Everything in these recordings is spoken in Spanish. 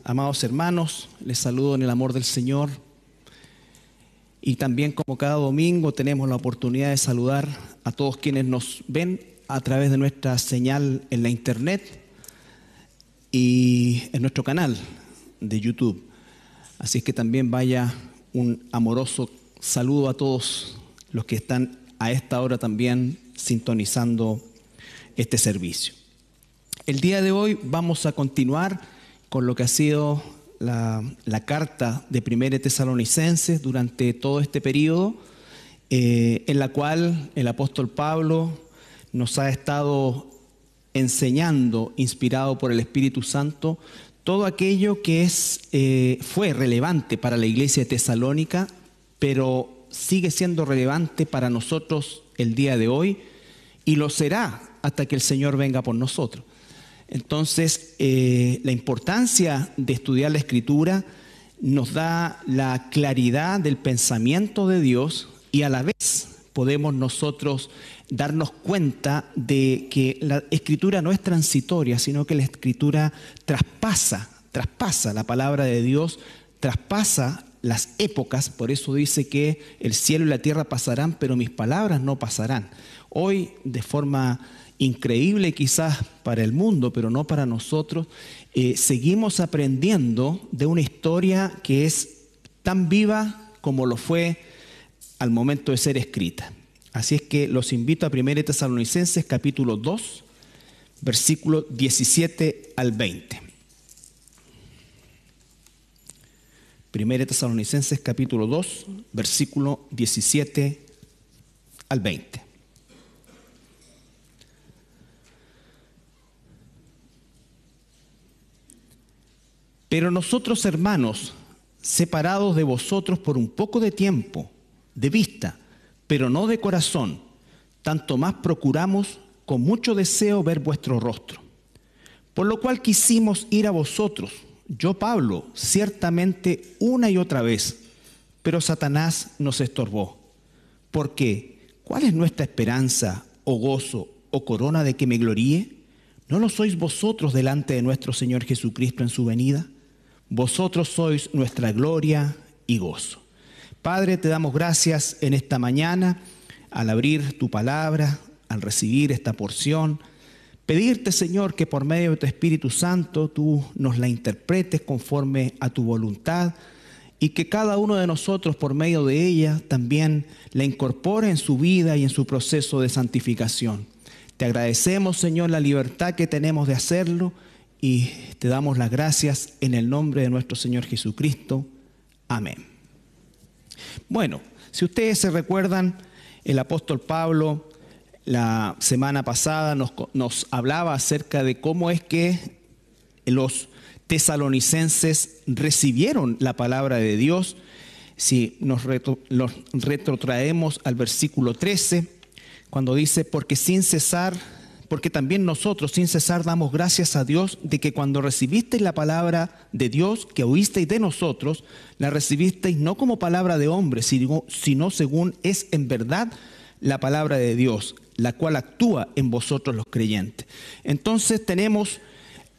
Amados hermanos, les saludo en el amor del Señor. Y también, como cada domingo, tenemos la oportunidad de saludar a todos quienes nos ven a través de nuestra señal en la internet y en nuestro canal de YouTube. Así es que también vaya un amoroso saludo a todos los que están a esta hora también sintonizando este servicio. El día de hoy vamos a continuar con lo que ha sido la carta de Primera Tesalonicenses durante todo este periodo, en la cual el apóstol Pablo nos ha estado enseñando, inspirado por el Espíritu Santo, todo aquello que fue relevante para la iglesia de Tesalónica, pero sigue siendo relevante para nosotros el día de hoy y lo será hasta que el Señor venga por nosotros. Entonces, la importancia de estudiar la Escritura nos da la claridad del pensamiento de Dios y a la vez podemos nosotros darnos cuenta de que la Escritura no es transitoria, sino que la Escritura traspasa la palabra de Dios, traspasa las épocas. Por eso dice que el cielo y la tierra pasarán, pero mis palabras no pasarán. Hoy, de forma increíble quizás para el mundo, pero no para nosotros, seguimos aprendiendo de una historia que es tan viva como lo fue al momento de ser escrita. Así es que los invito a 1 Tesalonicenses capítulo 2, versículos 17 al 20. 1 Tesalonicenses capítulo 2, versículo 17 al 20. Pero nosotros, hermanos, separados de vosotros por un poco de tiempo, de vista, pero no de corazón, tanto más procuramos con mucho deseo ver vuestro rostro. Por lo cual quisimos ir a vosotros, yo Pablo, ciertamente una y otra vez, pero Satanás nos estorbó. ¿Por qué? ¿Cuál es nuestra esperanza, o gozo, o corona de que me gloríe? ¿No lo sois vosotros delante de nuestro Señor Jesucristo en su venida? Vosotros sois nuestra gloria y gozo. Padre, te damos gracias en esta mañana al abrir tu palabra, al recibir esta porción. Pedirte, Señor, que por medio de tu Espíritu Santo tú nos la interpretes conforme a tu voluntad y que cada uno de nosotros por medio de ella también la incorpore en su vida y en su proceso de santificación. Te agradecemos, Señor, la libertad que tenemos de hacerlo y te damos las gracias en el nombre de nuestro Señor Jesucristo. Amén. Bueno, si ustedes se recuerdan, el apóstol Pablo la semana pasada nos hablaba acerca de cómo es que los tesalonicenses recibieron la palabra de Dios. Si nos retrotraemos al versículo 13, cuando dice, porque también nosotros sin cesar damos gracias a Dios de que cuando recibisteis la palabra de Dios que oísteis de nosotros, la recibisteis no como palabra de hombre, sino según es en verdad la palabra de Dios, la cual actúa en vosotros los creyentes. Entonces tenemos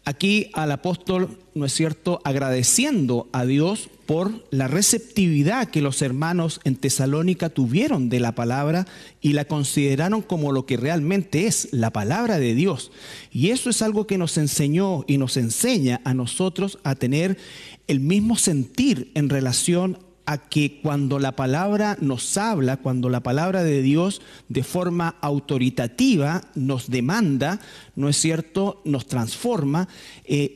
aquí al apóstol, ¿no es cierto?, agradeciendo a Dios por la receptividad que los hermanos en Tesalónica tuvieron de la palabra y la consideraron como lo que realmente es, la palabra de Dios. Y eso es algo que nos enseñó y nos enseña a nosotros a tener el mismo sentir en relación a que cuando la palabra nos habla, cuando la palabra de Dios de forma autoritativa nos demanda, ¿no es cierto?, nos transforma,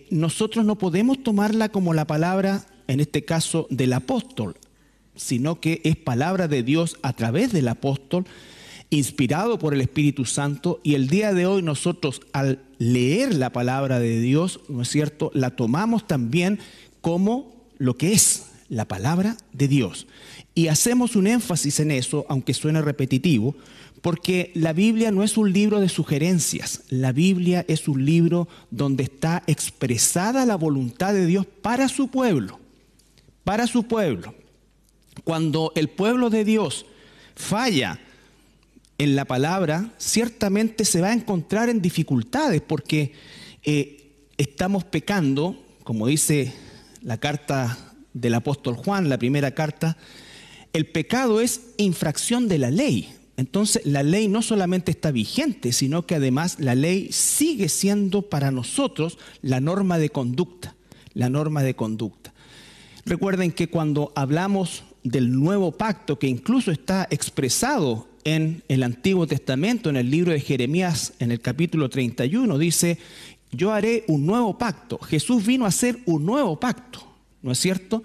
nosotros no podemos tomarla como la palabra, en este caso, del apóstol, sino que es palabra de Dios a través del apóstol, inspirado por el Espíritu Santo, y el día de hoy nosotros al leer la palabra de Dios, ¿no es cierto?, la tomamos también como lo que es la palabra de Dios. Y hacemos un énfasis en eso, aunque suene repetitivo, porque la Biblia no es un libro de sugerencias. La Biblia es un libro donde está expresada la voluntad de Dios para su pueblo. Para su pueblo. Cuando el pueblo de Dios falla en la palabra, ciertamente se va a encontrar en dificultades porque estamos pecando, como dice la carta del apóstol Juan, la primera carta, el pecado es infracción de la ley. Entonces la ley no solamente está vigente, sino que además la ley sigue siendo para nosotros la norma de conducta, la norma de conducta. Recuerden que cuando hablamos del nuevo pacto, que incluso está expresado en el Antiguo Testamento, en el libro de Jeremías, en el capítulo 31, dice: yo haré un nuevo pacto. Jesús vino a hacer un nuevo pacto, ¿no es cierto?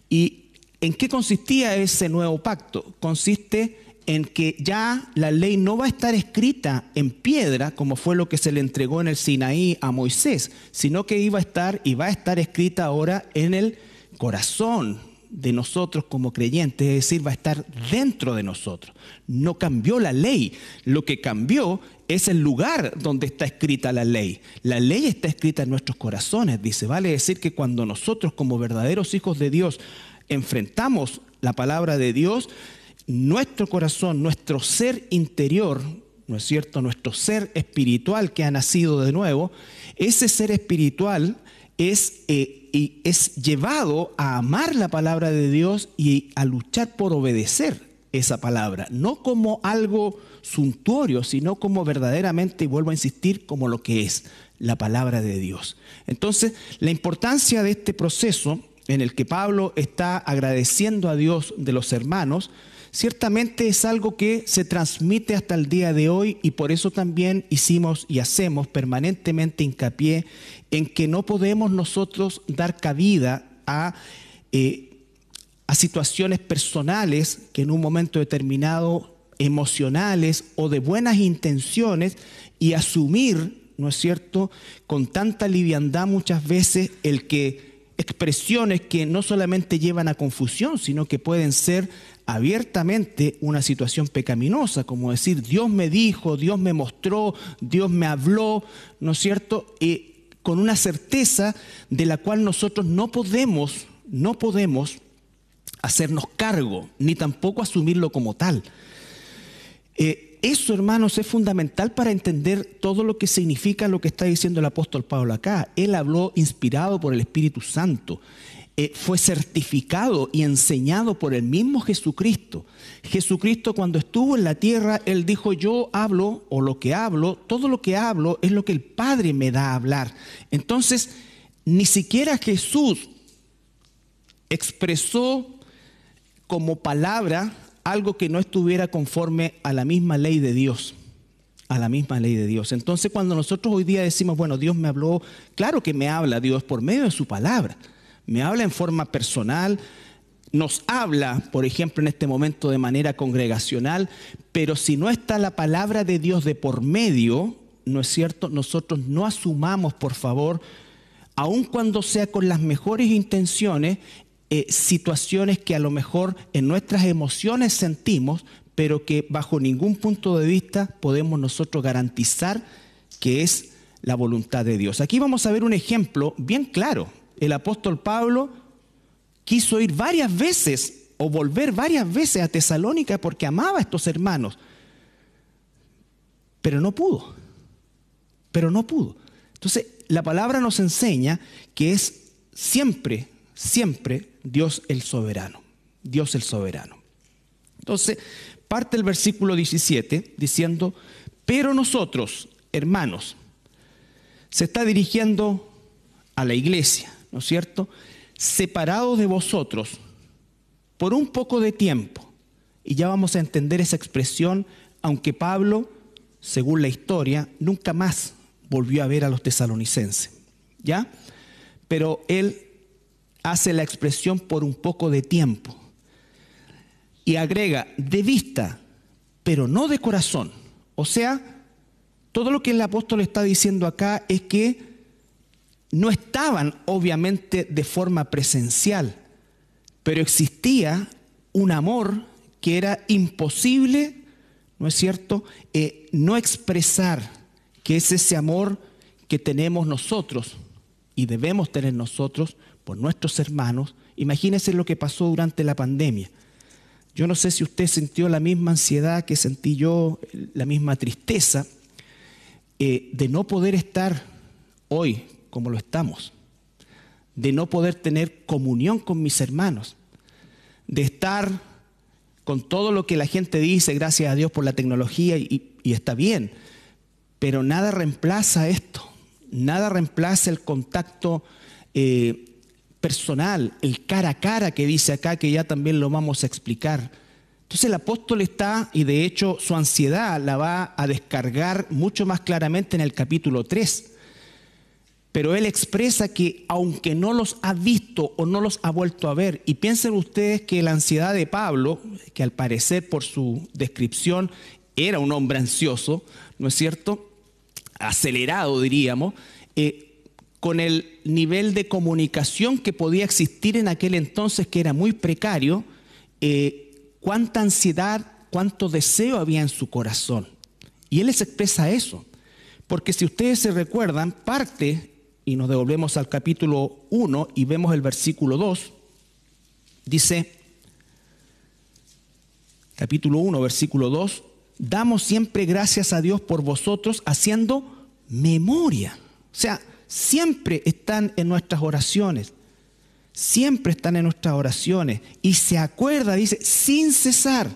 ¿Y en qué consistía ese nuevo pacto? Consiste en que ya la ley no va a estar escrita en piedra, como fue lo que se le entregó en el Sinaí a Moisés, sino que iba a estar y va a estar escrita ahora en el corazón de nosotros como creyentes, es decir, va a estar dentro de nosotros. No cambió la ley, lo que cambió es el lugar donde está escrita la ley. La ley está escrita en nuestros corazones, dice. Vale decir que cuando nosotros como verdaderos hijos de Dios enfrentamos la palabra de Dios, nuestro corazón, nuestro ser interior, ¿no es cierto?, nuestro ser espiritual que ha nacido de nuevo, ese ser espiritual es llevado a amar la palabra de Dios y a luchar por obedecer esa palabra, no como algo suntuorio, sino como verdaderamente, y vuelvo a insistir, como lo que es la palabra de Dios. Entonces, la importancia de este proceso en el que Pablo está agradeciendo a Dios de los hermanos, ciertamente es algo que se transmite hasta el día de hoy, y por eso también hicimos y hacemos permanentemente hincapié en que no podemos nosotros dar cabida a situaciones personales que en un momento determinado, emocionales o de buenas intenciones, y asumir, ¿no es cierto?, con tanta liviandad muchas veces expresiones que no solamente llevan a confusión, sino que pueden ser abiertamente una situación pecaminosa, como decir: Dios me dijo, Dios me mostró, Dios me habló, ¿no es cierto?, con una certeza de la cual nosotros no podemos hacernos cargo, ni tampoco asumirlo como tal. Eso, hermanos, es fundamental para entender todo lo que significa lo que está diciendo el apóstol Pablo acá. Él habló inspirado por el Espíritu Santo. Fue certificado y enseñado por el mismo Jesucristo. Jesucristo, cuando estuvo en la tierra, Él dijo: yo hablo, o lo que hablo, todo lo que hablo es lo que el Padre me da a hablar. Entonces, ni siquiera Jesús expresó como palabra algo que no estuviera conforme a la misma ley de Dios. A la misma ley de Dios. Entonces, cuando nosotros hoy día decimos: bueno, Dios me habló, claro que me habla Dios por medio de su palabra. Me habla en forma personal, nos habla, por ejemplo, en este momento de manera congregacional, pero si no está la palabra de Dios de por medio, ¿no es cierto?, nosotros no asumamos, por favor, aun cuando sea con las mejores intenciones, situaciones que a lo mejor en nuestras emociones sentimos, pero que bajo ningún punto de vista podemos nosotros garantizar que es la voluntad de Dios. Aquí vamos a ver un ejemplo bien claro. El apóstol Pablo quiso ir varias veces o volver varias veces a Tesalónica porque amaba a estos hermanos, pero no pudo. Entonces, la palabra nos enseña que es siempre Dios el soberano. Dios el soberano. Entonces, parte el versículo 17 diciendo: pero nosotros, hermanos, se está dirigiendo a la iglesia, ¿no es cierto?, separados de vosotros por un poco de tiempo. Y ya vamos a entender esa expresión, aunque Pablo, según la historia, nunca más volvió a ver a los tesalonicenses, ¿ya? Pero él hace la expresión por un poco de tiempo y agrega: de vista, pero no de corazón. O sea, todo lo que el apóstol está diciendo acá es que no estaban obviamente de forma presencial, pero existía un amor que era imposible, ¿no es cierto?, no expresar, que es ese amor que tenemos nosotros y debemos tener nosotros por nuestros hermanos. Imagínense lo que pasó durante la pandemia. Yo no sé si usted sintió la misma ansiedad que sentí yo, la misma tristeza de no poder estar hoy como lo estamos, de no poder tener comunión con mis hermanos, de estar con todo lo que la gente dice, gracias a Dios por la tecnología, y está bien, pero nada reemplaza esto, nada reemplaza el contacto personal, el cara a cara que dice acá, que ya también lo vamos a explicar. Entonces el apóstol está, y de hecho su ansiedad la va a descargar mucho más claramente en el capítulo 3. Pero él expresa que aunque no los ha visto o no los ha vuelto a ver, y piensen ustedes que la ansiedad de Pablo, que al parecer por su descripción era un hombre ansioso, ¿no es cierto?, acelerado diríamos, con el nivel de comunicación que podía existir en aquel entonces, que era muy precario, cuánta ansiedad, cuánto deseo había en su corazón. Y él les expresa eso, porque si ustedes se recuerdan, parte, y nos devolvemos al capítulo 1 y vemos el versículo 2, dice, capítulo 1, versículo 2, damos siempre gracias a Dios por vosotros haciendo memoria. O sea, siempre están en nuestras oraciones, siempre están en nuestras oraciones, y se acuerda, dice, sin cesar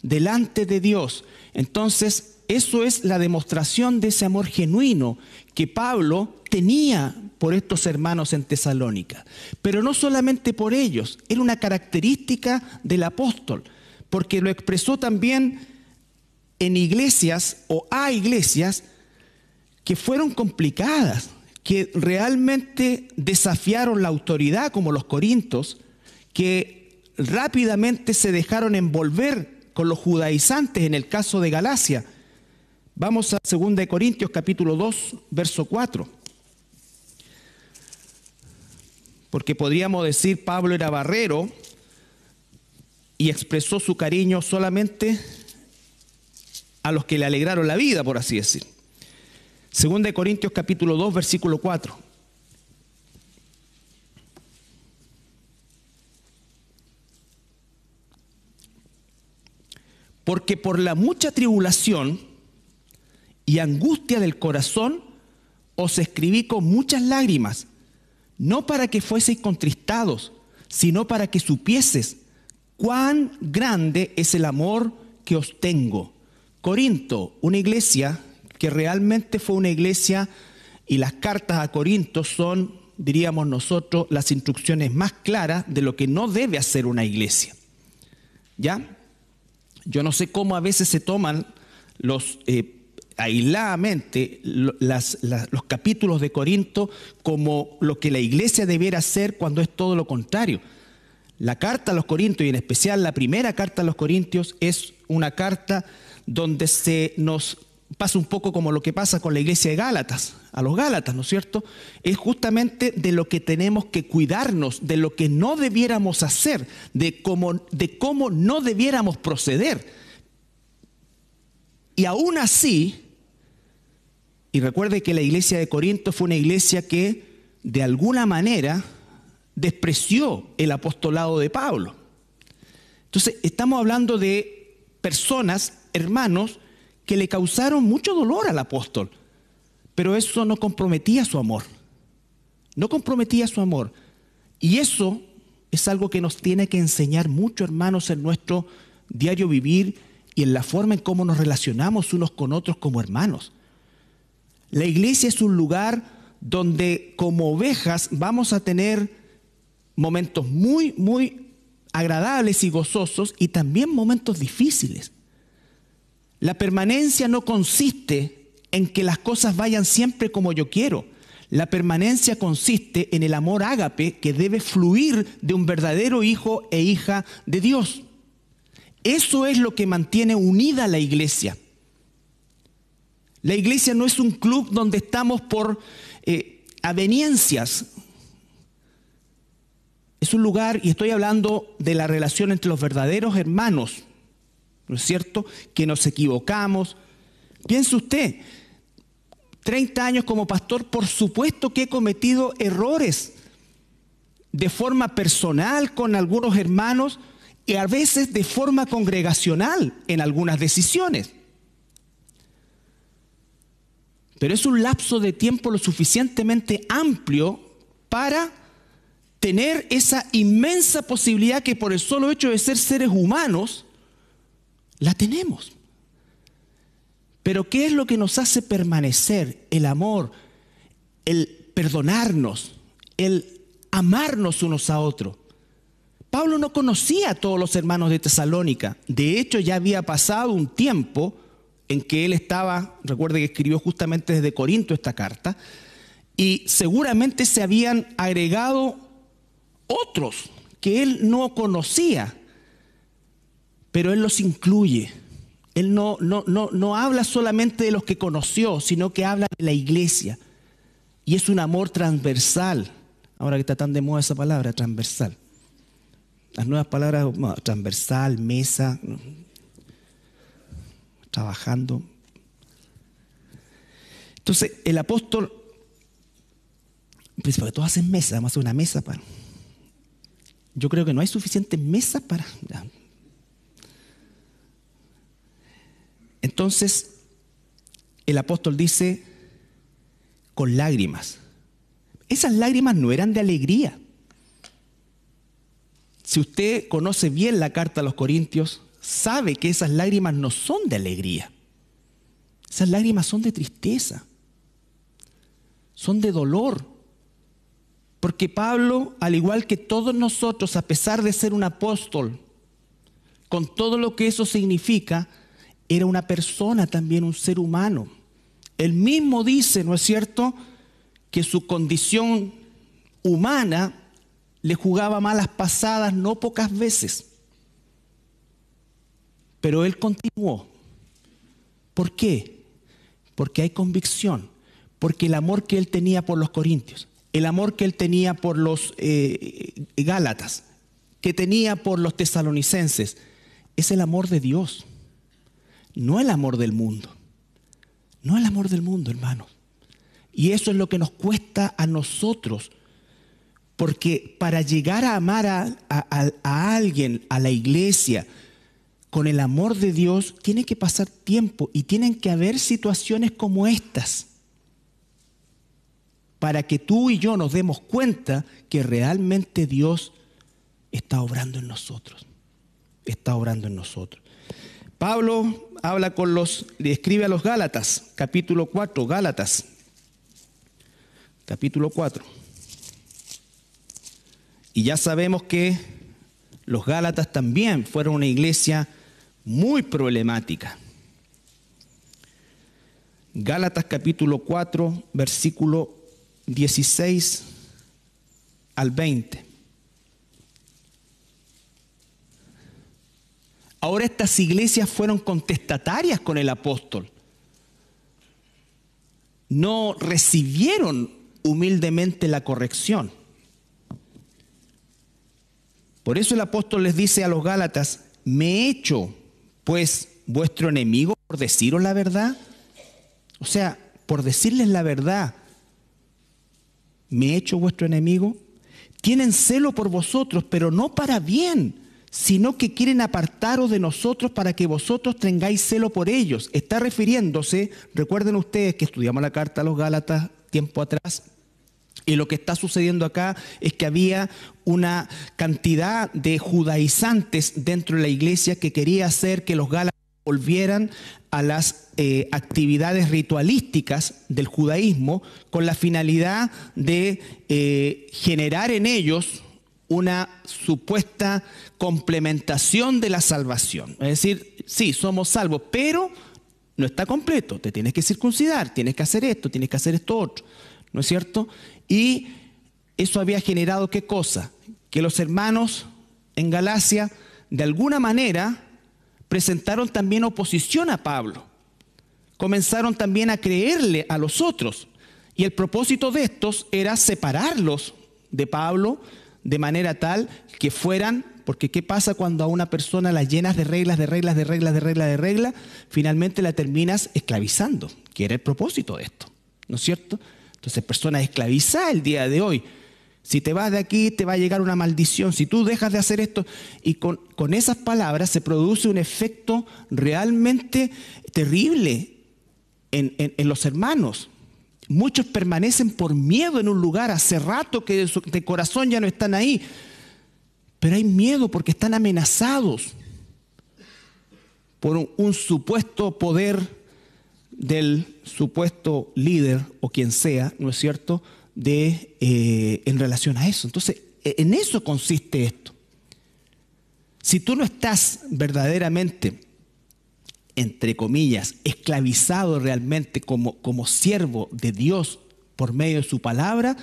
delante de Dios. Entonces, eso es la demostración de ese amor genuino que Pablo tenía por estos hermanos en Tesalónica. Pero no solamente por ellos, era una característica del apóstol, porque lo expresó también en iglesias o a iglesias que fueron complicadas, que realmente desafiaron la autoridad, como los corintios, que rápidamente se dejaron envolver con los judaizantes en el caso de Galacia. Vamos a 2 Corintios capítulo 2, verso 4. Porque podríamos decir Pablo era barrero y expresó su cariño solamente a los que le alegraron la vida, por así decir. 2 Corintios capítulo 2, versículo 4. Porque por la mucha tribulación y angustia del corazón os escribí con muchas lágrimas, no para que fueseis contristados, sino para que supieses cuán grande es el amor que os tengo. Corinto, una iglesia que realmente fue una iglesia, y las cartas a Corinto son, diríamos nosotros, las instrucciones más claras de lo que no debe hacer una iglesia. ¿Ya? Yo no sé cómo a veces se toman aisladamente los capítulos de Corinto como lo que la iglesia debiera hacer, cuando es todo lo contrario. La carta a los Corintios, y en especial la primera carta a los Corintios, es una carta donde se nos pasa un poco como lo que pasa con la iglesia de Gálatas, a los Gálatas, ¿no es cierto? Es justamente de lo que tenemos que cuidarnos, de lo que no debiéramos hacer, de cómo no debiéramos proceder. Y aún así, y recuerde que la iglesia de Corinto fue una iglesia que de alguna manera despreció el apostolado de Pablo. Entonces, estamos hablando de personas, hermanos, que le causaron mucho dolor al apóstol, pero eso no comprometía su amor. No comprometía su amor. Y eso es algo que nos tiene que enseñar mucho, hermanos, en nuestro diario vivir y en la forma en cómo nos relacionamos unos con otros como hermanos. La iglesia es un lugar donde como ovejas vamos a tener momentos muy, muy agradables y gozosos, y también momentos difíciles. La permanencia no consiste en que las cosas vayan siempre como yo quiero. La permanencia consiste en el amor ágape que debe fluir de un verdadero hijo e hija de Dios. Eso es lo que mantiene unida a la iglesia. La iglesia no es un club donde estamos por aveniencias. Es un lugar, y estoy hablando de la relación entre los verdaderos hermanos, ¿no es cierto?, que nos equivocamos. Piense usted, 30 años como pastor, por supuesto que he cometido errores de forma personal con algunos hermanos y a veces de forma congregacional en algunas decisiones. Pero es un lapso de tiempo lo suficientemente amplio para tener esa inmensa posibilidad que por el solo hecho de ser seres humanos, la tenemos. Pero ¿qué es lo que nos hace permanecer? El amor, el perdonarnos, el amarnos unos a otros. Pablo no conocía a todos los hermanos de Tesalónica. De hecho, ya había pasado un tiempo en que él estaba, recuerde que escribió justamente desde Corinto esta carta, y seguramente se habían agregado otros que él no conocía, pero él los incluye. Él no habla solamente de los que conoció, sino que habla de la iglesia. Y es un amor transversal. Ahora que está tan de moda esa palabra, transversal. Las nuevas palabras, transversal, mesa, trabajando. Entonces, el apóstol, pues porque todos hacen mesa, vamos a hacer una mesa para... Yo creo que no hay suficientes mesas para... Entonces, el apóstol dice, con lágrimas. Esas lágrimas no eran de alegría. Si usted conoce bien la carta a los Corintios, sabe que esas lágrimas no son de alegría. Esas lágrimas son de tristeza, son de dolor. Porque Pablo, al igual que todos nosotros, a pesar de ser un apóstol, con todo lo que eso significa, era una persona también, un ser humano. Él mismo dice, ¿no es cierto?, que su condición humana le jugaba malas pasadas no pocas veces. Pero él continuó. ¿Por qué? Porque hay convicción. Porque el amor que él tenía por los corintios, el amor que él tenía por los gálatas, que tenía por los tesalonicenses, es el amor de Dios. No el amor del mundo. No el amor del mundo, hermanos. Y eso es lo que nos cuesta a nosotros. Porque para llegar a amar a alguien, a la iglesia, con el amor de Dios, tiene que pasar tiempo y tienen que haber situaciones como estas para que tú y yo nos demos cuenta que realmente Dios está obrando en nosotros. Está obrando en nosotros. Pablo habla le escribe a los Gálatas, capítulo 4, Gálatas, capítulo 4. Y ya sabemos que los Gálatas también fueron una iglesia muy problemática. Gálatas capítulo 4, versículo 16 al 20. Ahora estas iglesias fueron contestatarias con el apóstol. No recibieron humildemente la corrección. Por eso el apóstol les dice a los Gálatas, ¿me he hecho pues vuestro enemigo por deciros la verdad? O sea, por decirles la verdad, ¿me he hecho vuestro enemigo? Tienen celo por vosotros, pero no para bien, sino que quieren apartaros de nosotros para que vosotros tengáis celo por ellos. Está refiriéndose, recuerden ustedes que estudiamos la carta a los Gálatas tiempo atrás, y lo que está sucediendo acá es que había una cantidad de judaizantes dentro de la iglesia que quería hacer que los Gálatas volvieran a las actividades ritualísticas del judaísmo con la finalidad de generar en ellos una supuesta complementación de la salvación. Es decir, sí, somos salvos, pero no está completo. Te tienes que circuncidar, tienes que hacer esto otro. ¿No es cierto? Y eso había generado ¿qué cosa? Que los hermanos en Galacia, de alguna manera, presentaron también oposición a Pablo. Comenzaron también a creerle a los otros. Y el propósito de estos era separarlos de Pablo de manera tal que fueran, porque ¿qué pasa cuando a una persona la llenas de reglas? Finalmente la terminas esclavizando, que era el propósito de esto, ¿no es cierto? Entonces, personas esclavizadas el día de hoy. Si te vas de aquí, te va a llegar una maldición. Si tú dejas de hacer esto, y con esas palabras se produce un efecto realmente terrible en los hermanos. Muchos permanecen por miedo en un lugar, hace rato que de corazón ya no están ahí, pero hay miedo porque están amenazados por un supuesto poder del supuesto líder o quien sea, ¿no es cierto?, en relación a eso. Entonces, en eso consiste esto. Si tú no estás verdaderamente, entre comillas, esclavizado realmente como siervo de Dios por medio de su palabra,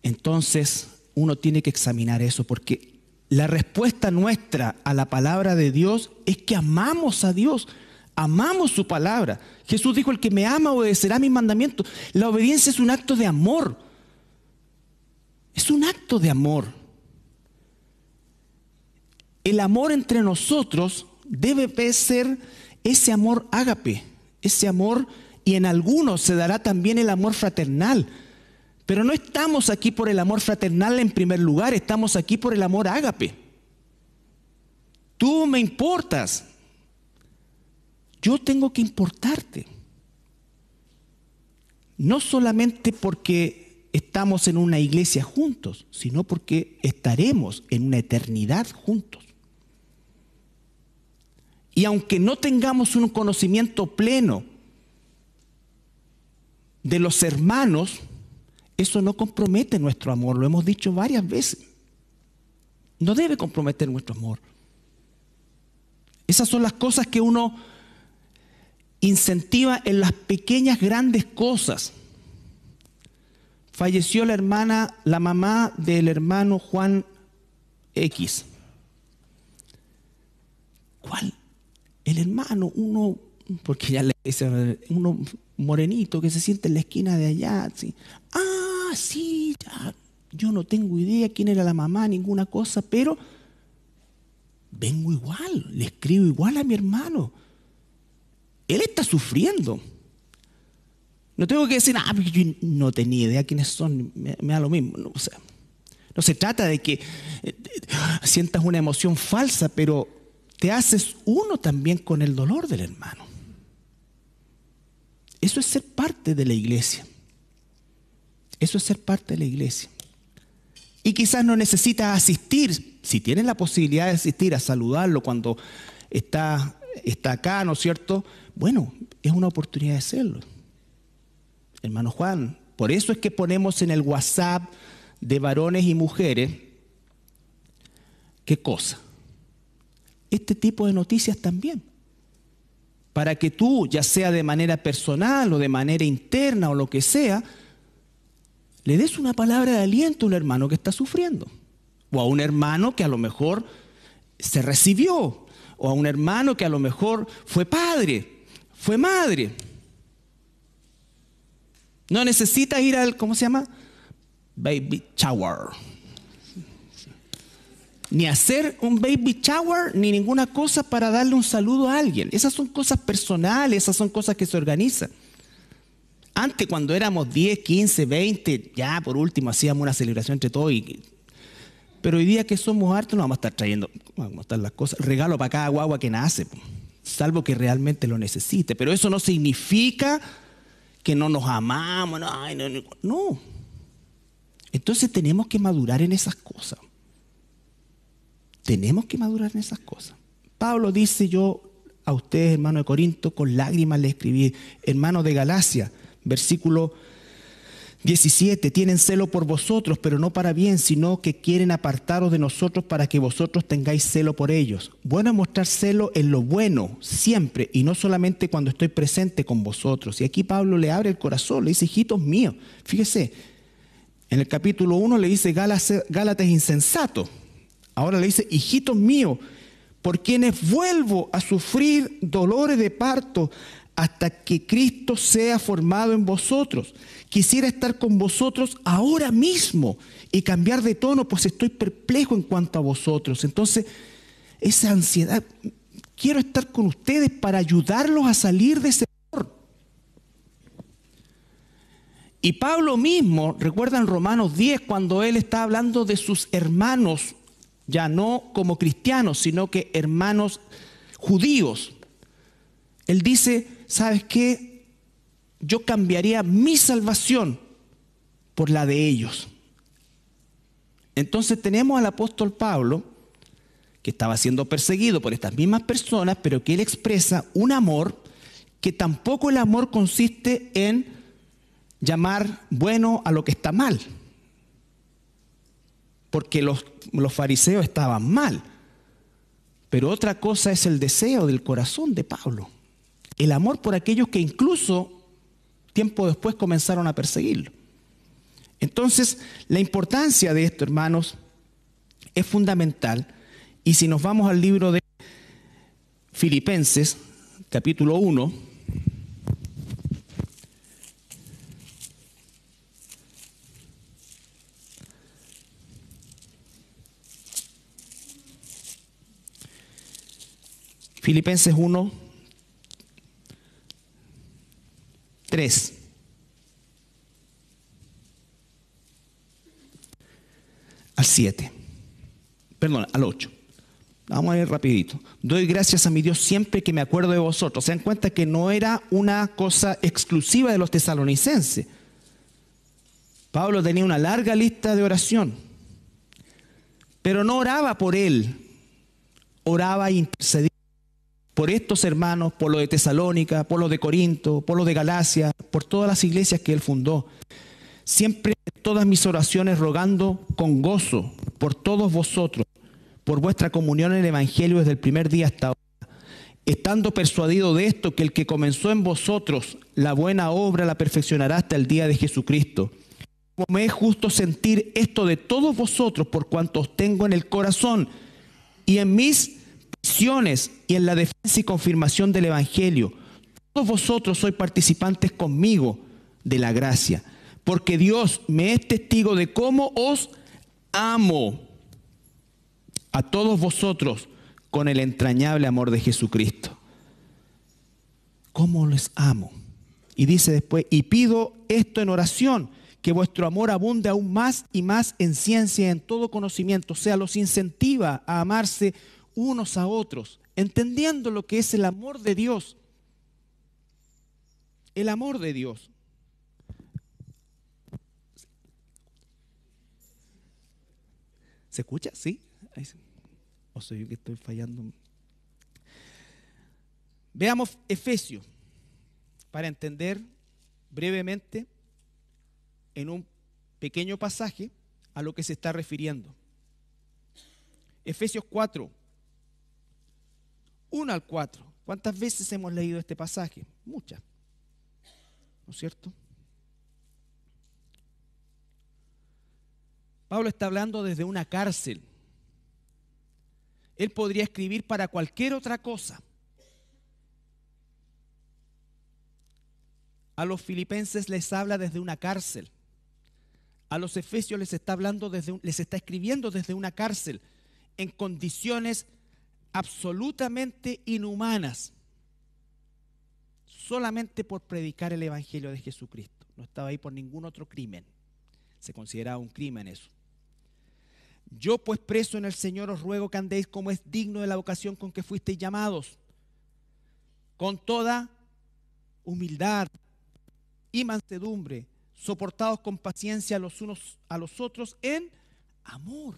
entonces uno tiene que examinar eso, porque la respuesta nuestra a la palabra de Dios es que amamos a Dios, amamos su palabra. Jesús dijo: el que me ama obedecerá mis mandamientos. La obediencia es un acto de amor. Es un acto de amor. El amor entre nosotros debe ser ese amor ágape, ese amor, y en algunos se dará también el amor fraternal. Pero no estamos aquí por el amor fraternal en primer lugar, estamos aquí por el amor ágape. Tú me importas, yo tengo que importarte. No solamente porque estamos en una iglesia juntos, sino porque estaremos en una eternidad juntos. Y aunque no tengamos un conocimiento pleno de los hermanos, eso no compromete nuestro amor, lo hemos dicho varias veces. No debe comprometer nuestro amor. Esas son las cosas que uno incentiva en las pequeñas, grandes cosas. Falleció la mamá del hermano Juan X. ¿Cuál? El hermano, porque ya le dice, uno morenito que se siente en la esquina de allá. ¿Sí? Sí, ya, yo no tengo idea quién era la mamá, ninguna cosa, pero vengo igual, le escribo igual a mi hermano. Él está sufriendo. No tengo que decir, yo no tenía idea quiénes son, me da lo mismo. No, o sea, no se trata de que sientas una emoción falsa, pero te haces uno también con el dolor del hermano. Eso es ser parte de la iglesia. Eso es ser parte de la iglesia. Y quizás no necesitas asistir, si tienes la posibilidad de asistir a saludarlo cuando está acá, ¿no es cierto? Bueno, es una oportunidad de hacerlo. Hermano Juan, por eso es que ponemos en el WhatsApp de varones y mujeres, ¿qué cosa? Este tipo de noticias también. Para que tú, ya sea de manera personal o de manera interna o lo que sea, le des una palabra de aliento a un hermano que está sufriendo. O a un hermano que a lo mejor se recibió. O a un hermano que a lo mejor fue padre, fue madre. No necesitas ir al, ¿cómo se llama? Baby shower. Ni hacer un baby shower, ni ninguna cosa para darle un saludo a alguien. Esas son cosas personales, esas son cosas que se organizan. Antes, cuando éramos 10, 15, 20, ya por último hacíamos una celebración entre todos. Pero hoy día que somos hartos, no vamos a estar trayendo, vamos a estar las cosas, regalo para cada guagua que nace, salvo que realmente lo necesite. Pero eso no significa que no nos amamos, no. Entonces tenemos que madurar en esas cosas. Tenemos que madurar en esas cosas. Pablo dice: yo a ustedes, hermanos de Corinto, con lágrimas les escribí. Hermanos de Galacia, versículo 17, tienen celo por vosotros, pero no para bien, sino que quieren apartaros de nosotros para que vosotros tengáis celo por ellos. Bueno es mostrar celo en lo bueno, siempre, y no solamente cuando estoy presente con vosotros. Y aquí Pablo le abre el corazón, le dice: hijitos míos. Fíjese, en el capítulo 1 le dice Gálatas insensato. Ahora le dice: hijitos míos, por quienes vuelvo a sufrir dolores de parto hasta que Cristo sea formado en vosotros. Quisiera estar con vosotros ahora mismo y cambiar de tono, pues estoy perplejo en cuanto a vosotros. Entonces, esa ansiedad, quiero estar con ustedes para ayudarlos a salir de ese dolor. Y Pablo mismo, recuerdan Romanos 10, cuando él está hablando de sus hermanos, ya no como cristianos, sino que hermanos judíos. Él dice: ¿sabes qué? yo cambiaría mi salvación por la de ellos. Entonces tenemos al apóstol Pablo, que estaba siendo perseguido por estas mismas personas, pero que él expresa un amor que tampoco el amor consiste en llamar bueno a lo que está mal, porque los fariseos estaban mal. Pero otra cosa es el deseo del corazón de Pablo, el amor por aquellos que incluso tiempo después comenzaron a perseguirlo. Entonces, la importancia de esto, hermanos, es fundamental. Y si nos vamos al libro de Filipenses, capítulo 1, Filipenses 1, 3. Al 7. Perdón, al 8. Vamos a ver rapidito. Doy gracias a mi Dios siempre que me acuerdo de vosotros. Se dan cuenta que no era una cosa exclusiva de los tesalonicenses. Pablo tenía una larga lista de oración, pero no oraba por él, oraba e intercedía por estos hermanos, por los de Tesalónica, por los de Corinto, por los de Galacia, por todas las iglesias que él fundó. Siempre todas mis oraciones rogando con gozo por todos vosotros, por vuestra comunión en el Evangelio desde el primer día hasta ahora, estando persuadido de esto, que el que comenzó en vosotros la buena obra la perfeccionará hasta el día de Jesucristo. Como me es justo sentir esto de todos vosotros, por cuanto os tengo en el corazón y en mis prisiones y en la defensa y confirmación del Evangelio. Todos vosotros sois participantes conmigo de la gracia, porque Dios me es testigo de cómo os amo a todos vosotros con el entrañable amor de Jesucristo. ¿Cómo les amo? Y dice después, y pido esto en oración, que vuestro amor abunde aún más y más en ciencia y en todo conocimiento. O sea, los incentiva a amarse unos a otros, entendiendo lo que es el amor de Dios. El amor de Dios. ¿Se escucha? ¿Sí? ¿O soy yo que estoy fallando? Veamos Efesios, para entender brevemente en un pequeño pasaje a lo que se está refiriendo. Efesios 4, 1 al 4. ¿Cuántas veces hemos leído este pasaje? Muchas, ¿no es cierto? Pablo está hablando desde una cárcel. Él podría escribir para cualquier otra cosa. A los filipenses les habla desde una cárcel. A los efesios les está escribiendo desde una cárcel, en condiciones absolutamente inhumanas, solamente por predicar el Evangelio de Jesucristo. No estaba ahí por ningún otro crimen. Se consideraba un crimen eso. Yo pues, preso en el Señor, os ruego que andéis como es digno de la vocación con que fuisteis llamados, con toda humildad y mansedumbre, soportados con paciencia los unos a los otros en amor.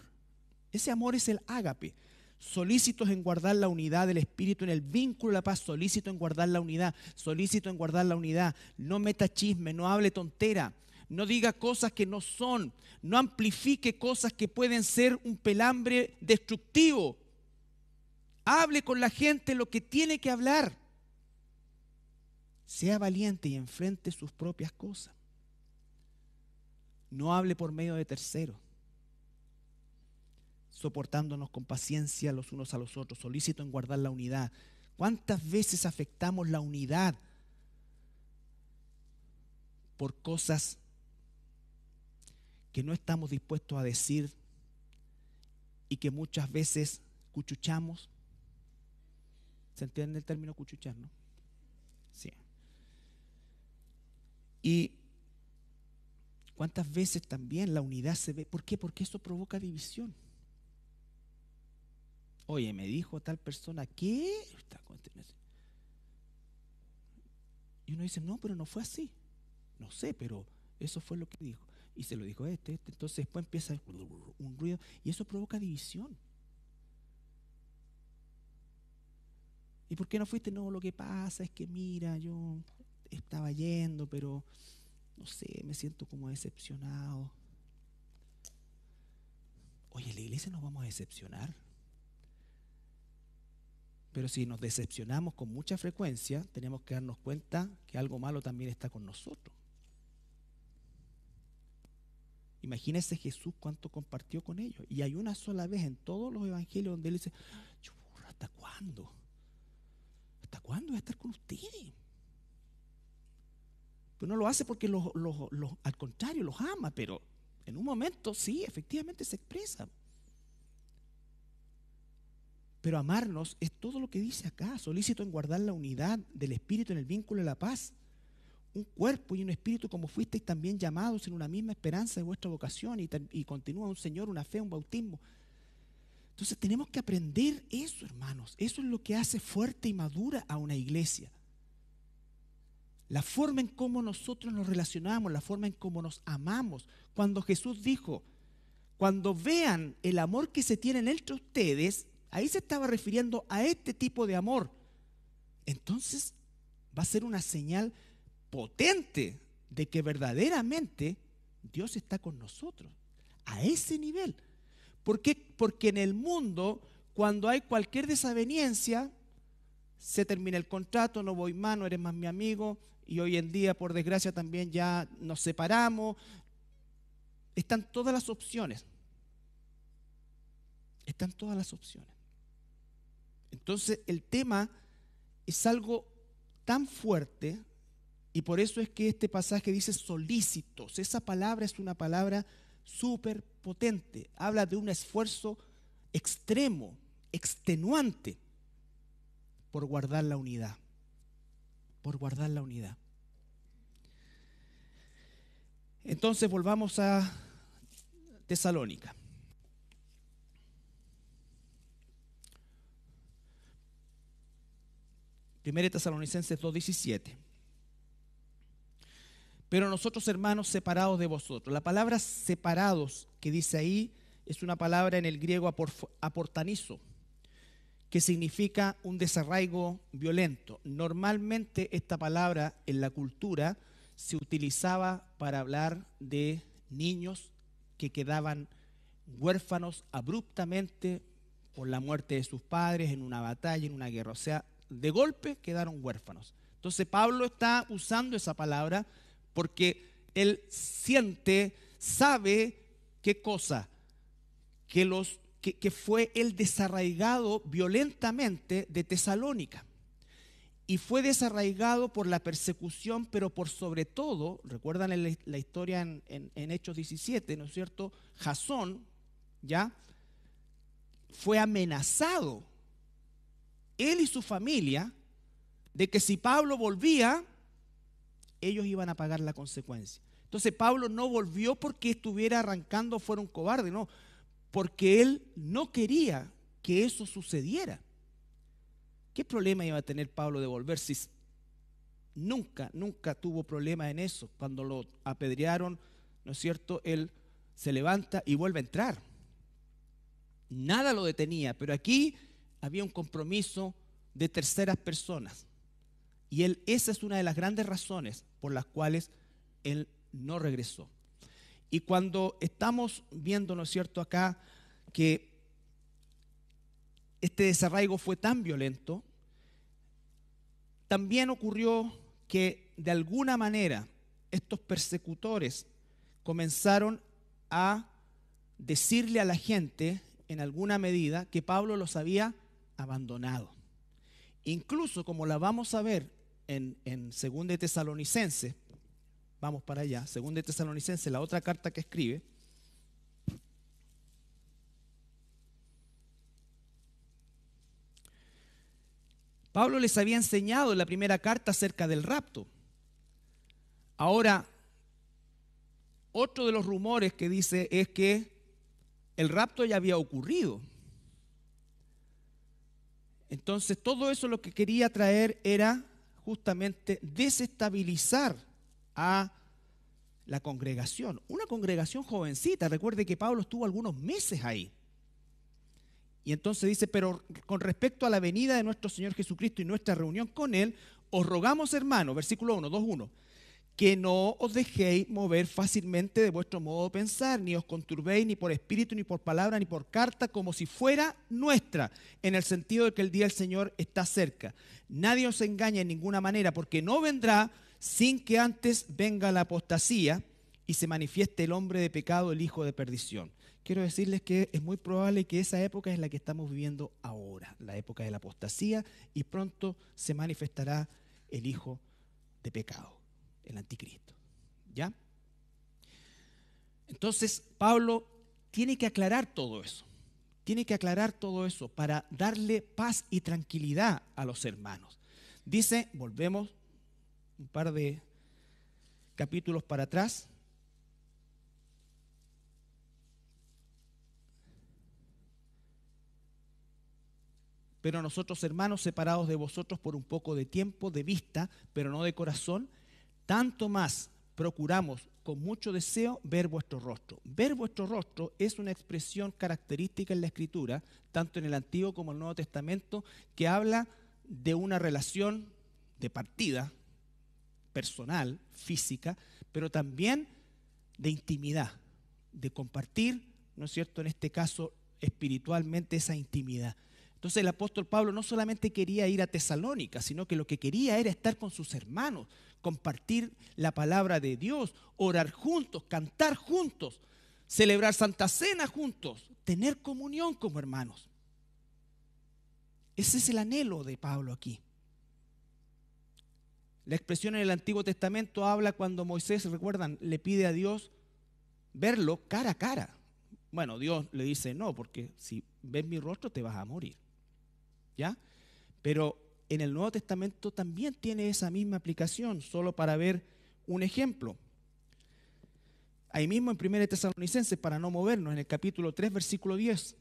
Ese amor es el ágape. Solícitos en guardar la unidad del Espíritu en el vínculo de la paz. Solícito en guardar la unidad. Solícito en guardar la unidad. No meta chisme, no hable tontera. No diga cosas que no son. No amplifique cosas que pueden ser un pelambre destructivo. Hable con la gente lo que tiene que hablar. Sea valiente y enfrente sus propias cosas. No hable por medio de terceros. Soportándonos con paciencia los unos a los otros, solícito en guardar la unidad. ¿Cuántas veces afectamos la unidad por cosas que no estamos dispuestos a decir y que muchas veces cuchuchamos? ¿Se entiende el término cuchuchar, no? Sí. Y ¿cuántas veces también la unidad se ve? ¿Por qué? Porque eso provoca división. Oye, me dijo tal persona, ¿qué? Y uno dice, no, pero no fue así. No sé, pero eso fue lo que dijo. Y se lo dijo este. Entonces después empieza un ruido y eso provoca división. ¿Y por qué no fuiste? No, lo que pasa es que mira, yo estaba yendo, pero no sé, me siento como decepcionado. Oye, en la iglesia nos vamos a decepcionar. Pero si nos decepcionamos con mucha frecuencia, tenemos que darnos cuenta que algo malo también está con nosotros. Imagínense Jesús cuánto compartió con ellos. Y hay una sola vez en todos los evangelios donde él dice, ¿hasta cuándo? ¿Hasta cuándo voy a estar con ustedes? Pero no lo hace porque al contrario, los ama, pero en un momento sí, efectivamente se expresa. Pero amarnos es todo lo que dice acá, solícito en guardar la unidad del Espíritu en el vínculo de la paz. Un cuerpo y un espíritu como fuisteis también llamados en una misma esperanza de vuestra vocación y continúa un Señor, una fe, un bautismo. Entonces tenemos que aprender eso, hermanos. Eso es lo que hace fuerte y madura a una iglesia. La forma en cómo nosotros nos relacionamos, la forma en cómo nos amamos. Cuando Jesús dijo, cuando vean el amor que se tiene entre ustedes, ahí se estaba refiriendo a este tipo de amor. Entonces va a ser una señal potente de que verdaderamente Dios está con nosotros. A ese nivel. ¿Por qué? Porque en el mundo, cuando hay cualquier desaveniencia, se termina el contrato, no voy más, no eres más mi amigo, y hoy en día, por desgracia, también ya nos separamos. Están todas las opciones. Están todas las opciones. Entonces, el tema es algo tan fuerte, y por eso es que este pasaje dice solícitos. Esa palabra es una palabra súper potente. Habla de un esfuerzo extremo, extenuante, por guardar la unidad. Por guardar la unidad. Entonces volvamos a Tesalónica. Primera Tesalonicenses 2:17. Pero nosotros, hermanos, separados de vosotros. La palabra separados que dice ahí es una palabra en el griego aportanizo, que significa un desarraigo violento. Normalmente esta palabra en la cultura se utilizaba para hablar de niños que quedaban huérfanos abruptamente por la muerte de sus padres en una batalla, en una guerra. O sea, de golpe quedaron huérfanos. Entonces Pablo está usando esa palabra porque él siente, sabe qué cosa, que fue el desarraigado violentamente de Tesalónica. Y fue desarraigado por la persecución, pero por sobre todo, recuerdan la historia en Hechos 17, ¿no es cierto? Jasón, ¿ya? Fue amenazado, él y su familia, de que si Pablo volvía, ellos iban a pagar la consecuencia. Entonces Pablo no volvió porque estuviera arrancando, fuera un cobarde, no, porque él no quería que eso sucediera. ¿Qué problema iba a tener Pablo de volver si nunca tuvo problema en eso? Cuando lo apedrearon, ¿no es cierto? Él se levanta y vuelve a entrar. Nada lo detenía, pero aquí había un compromiso de terceras personas. Y esa es una de las grandes razones por las cuales él no regresó. Y cuando estamos viendo, ¿no es cierto?, acá que este desarraigo fue tan violento, también ocurrió que de alguna manera estos persecutores comenzaron a decirle a la gente, en alguna medida, que Pablo los había abandonado. Incluso, como la vamos a ver en 2 de Tesalonicenses, vamos para allá, 2 de Tesalonicenses, la otra carta que escribe, Pablo les había enseñado en la primera carta acerca del rapto. Ahora, otro de los rumores que dice es que el rapto ya había ocurrido. Entonces, todo eso lo que quería traer era justamente desestabilizar a la congregación. Una congregación jovencita, recuerde que Pablo estuvo algunos meses ahí. Y entonces dice, pero con respecto a la venida de nuestro Señor Jesucristo y nuestra reunión con Él, os rogamos, hermanos, versículo 1, 2:1, que no os dejéis mover fácilmente de vuestro modo de pensar, ni os conturbéis ni por espíritu, ni por palabra, ni por carta, como si fuera nuestra, en el sentido de que el día del Señor está cerca. Nadie os engañe en ninguna manera, porque no vendrá sin que antes venga la apostasía y se manifieste el hombre de pecado, el hijo de perdición. Quiero decirles que es muy probable que esa época es la que estamos viviendo ahora, la época de la apostasía, y pronto se manifestará el hijo de pecado, el anticristo. ¿Ya? Entonces, Pablo tiene que aclarar todo eso. Tiene que aclarar todo eso para darle paz y tranquilidad a los hermanos. Dice, volvemos un par de capítulos para atrás. Pero nosotros, hermanos, separados de vosotros por un poco de tiempo, de vista, pero no de corazón, tanto más procuramos con mucho deseo ver vuestro rostro. Ver vuestro rostro es una expresión característica en la Escritura, tanto en el Antiguo como en el Nuevo Testamento, que habla de una relación de partida, personal, física, pero también de intimidad, de compartir, ¿no es cierto?, en este caso espiritualmente esa intimidad. Entonces el apóstol Pablo no solamente quería ir a Tesalónica, sino que lo que quería era estar con sus hermanos, compartir la palabra de Dios, orar juntos, cantar juntos, celebrar Santa Cena juntos, tener comunión como hermanos. Ese es el anhelo de Pablo aquí. La expresión en el Antiguo Testamento habla cuando Moisés, recuerdan, le pide a Dios verlo cara a cara. Bueno, Dios le dice no, porque si ves mi rostro te vas a morir. ¿Ya? Pero en el Nuevo Testamento también tiene esa misma aplicación, solo para ver un ejemplo. Ahí mismo en 1 Tesalonicenses, para no movernos, en el capítulo 3, versículo 10.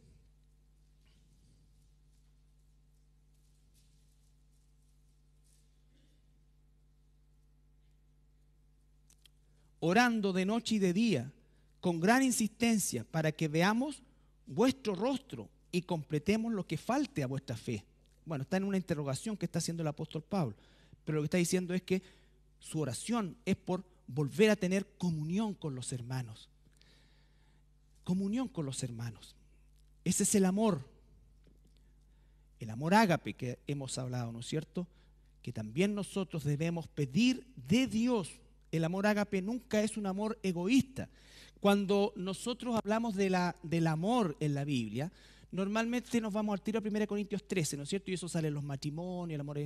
Orando de noche y de día, con gran insistencia, para que veamos vuestro rostro y completemos lo que falte a vuestra fe. Bueno, está en una interrogación que está haciendo el apóstol Pablo, pero lo que está diciendo es que su oración es por volver a tener comunión con los hermanos. Comunión con los hermanos. Ese es el amor ágape que hemos hablado, ¿no es cierto? Que también nosotros debemos pedir de Dios. El amor ágape nunca es un amor egoísta. Cuando nosotros hablamos del amor en la Biblia, normalmente nos vamos al tiro a 1 Corintios 13, ¿no es cierto? Y eso sale en los matrimonios, el amor.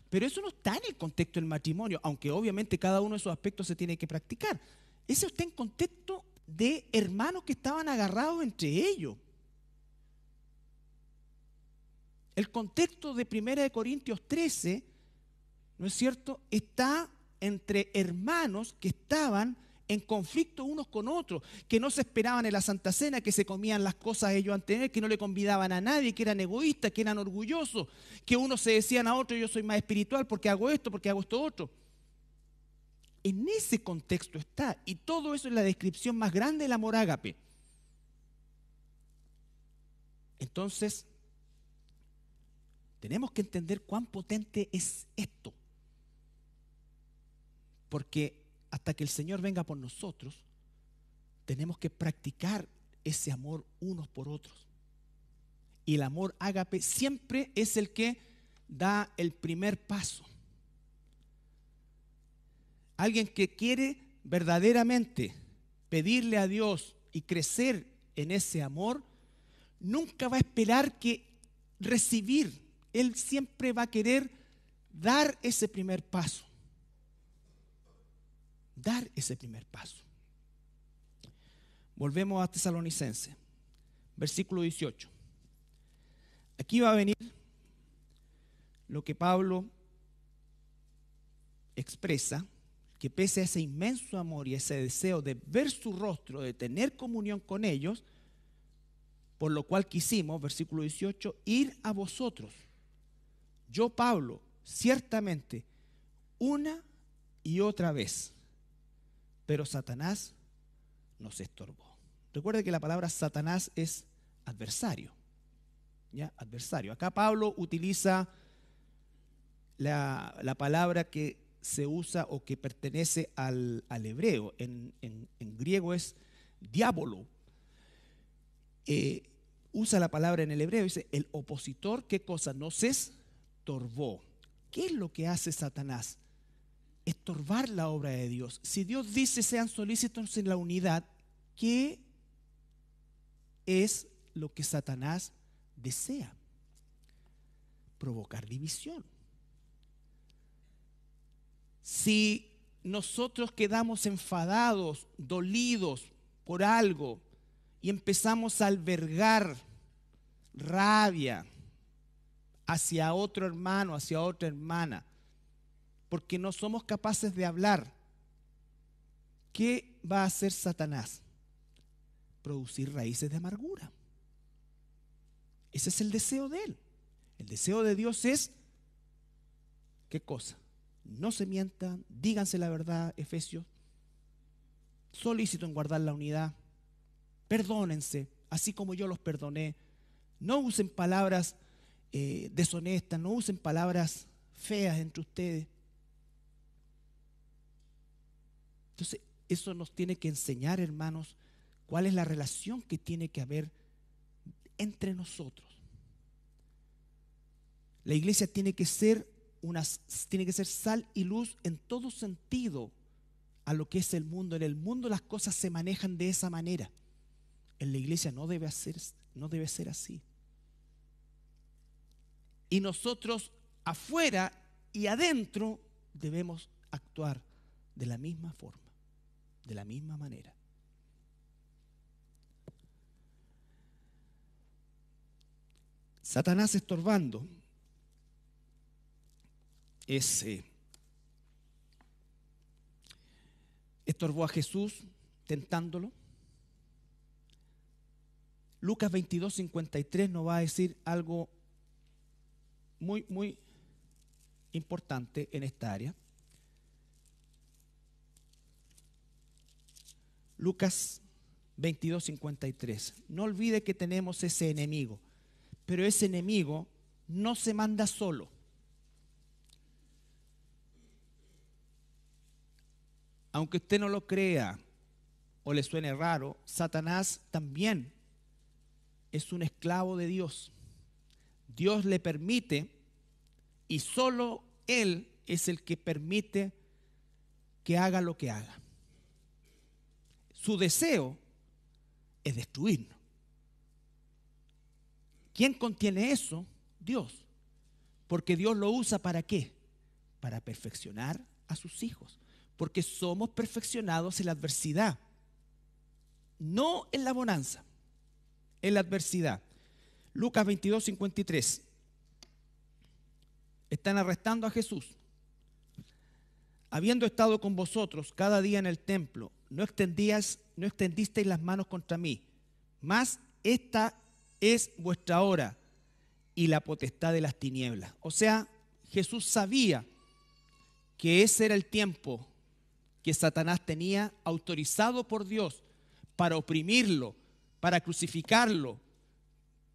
Pero eso no está en el contexto del matrimonio, aunque obviamente cada uno de esos aspectos se tiene que practicar. Eso está en contexto de hermanos que estaban agarrados entre ellos. El contexto de 1 Corintios 13, ¿no es cierto?, está entre hermanos que estaban en conflicto unos con otros, que no se esperaban en la Santa Cena, que se comían las cosas ellos antes de él, que no le convidaban a nadie, que eran egoístas, que eran orgullosos, que unos se decían a otros, yo soy más espiritual porque hago esto otro. En ese contexto está, y todo eso es la descripción más grande del amor ágape. Entonces, tenemos que entender cuán potente es esto. Porque hasta que el Señor venga por nosotros, tenemos que practicar ese amor unos por otros. Y el amor ágape siempre es el que da el primer paso. Alguien que quiere verdaderamente pedirle a Dios y crecer en ese amor, nunca va a esperar que recibir. Él siempre va a querer dar ese primer paso. Dar ese primer paso. Volvemos a Tesalonicenses, versículo 18. Aquí va a venir lo que Pablo expresa, que pese a ese inmenso amor y ese deseo de ver su rostro, de tener comunión con ellos, por lo cual quisimos, versículo 18, ir a vosotros. Yo, Pablo, ciertamente, una y otra vez, pero Satanás nos estorbó. Recuerde que la palabra Satanás es adversario, ¿ya? Adversario. Acá Pablo utiliza la palabra que se usa o que pertenece al hebreo. En griego es diabolo. Usa la palabra en el hebreo, dice el opositor, ¿qué cosa? Nos estorbó. ¿Qué es lo que hace Satanás? Estorbar la obra de Dios. Si Dios dice sean solícitos en la unidad, ¿qué es lo que Satanás desea? Provocar división. Si nosotros quedamos enfadados, dolidos por algo y empezamos a albergar rabia hacia otro hermano, hacia otra hermana, porque no somos capaces de hablar, ¿qué va a hacer Satanás? Producir raíces de amargura. Ese es el deseo de él. El deseo de Dios es, ¿qué cosa? No se mientan, díganse la verdad, Efesios. Solícito en guardar la unidad. Perdónense, así como yo los perdoné. No usen palabras deshonestas, no usen palabras feas entre ustedes. Entonces, eso nos tiene que enseñar, hermanos, cuál es la relación que tiene que haber entre nosotros. La iglesia tiene que ser sal y luz en todo sentido a lo que es el mundo. En el mundo las cosas se manejan de esa manera. En la iglesia no debe ser así. Y nosotros afuera y adentro debemos actuar de la misma forma, de la misma manera. Satanás estorbando estorbó a Jesús tentándolo. Lucas 22:53 nos va a decir algo muy, muy importante en esta área. Lucas 22:53. No olvide que tenemos ese enemigo, pero ese enemigo no se manda solo. Aunque usted no lo crea o le suene raro, Satanás también es un esclavo de Dios. Dios le permite, y solo Él es el que permite que haga lo que haga. Su deseo es destruirnos. ¿Quién contiene eso? Dios. Porque Dios lo usa ¿para qué? Para perfeccionar a sus hijos. Porque somos perfeccionados en la adversidad, no en la bonanza, en la adversidad. Lucas 22:53. Están arrestando a Jesús. Habiendo estado con vosotros cada día en el templo, no extendisteis las manos contra mí, mas esta es vuestra hora y la potestad de las tinieblas. O sea, Jesús sabía que ese era el tiempo que Satanás tenía autorizado por Dios para oprimirlo, para crucificarlo,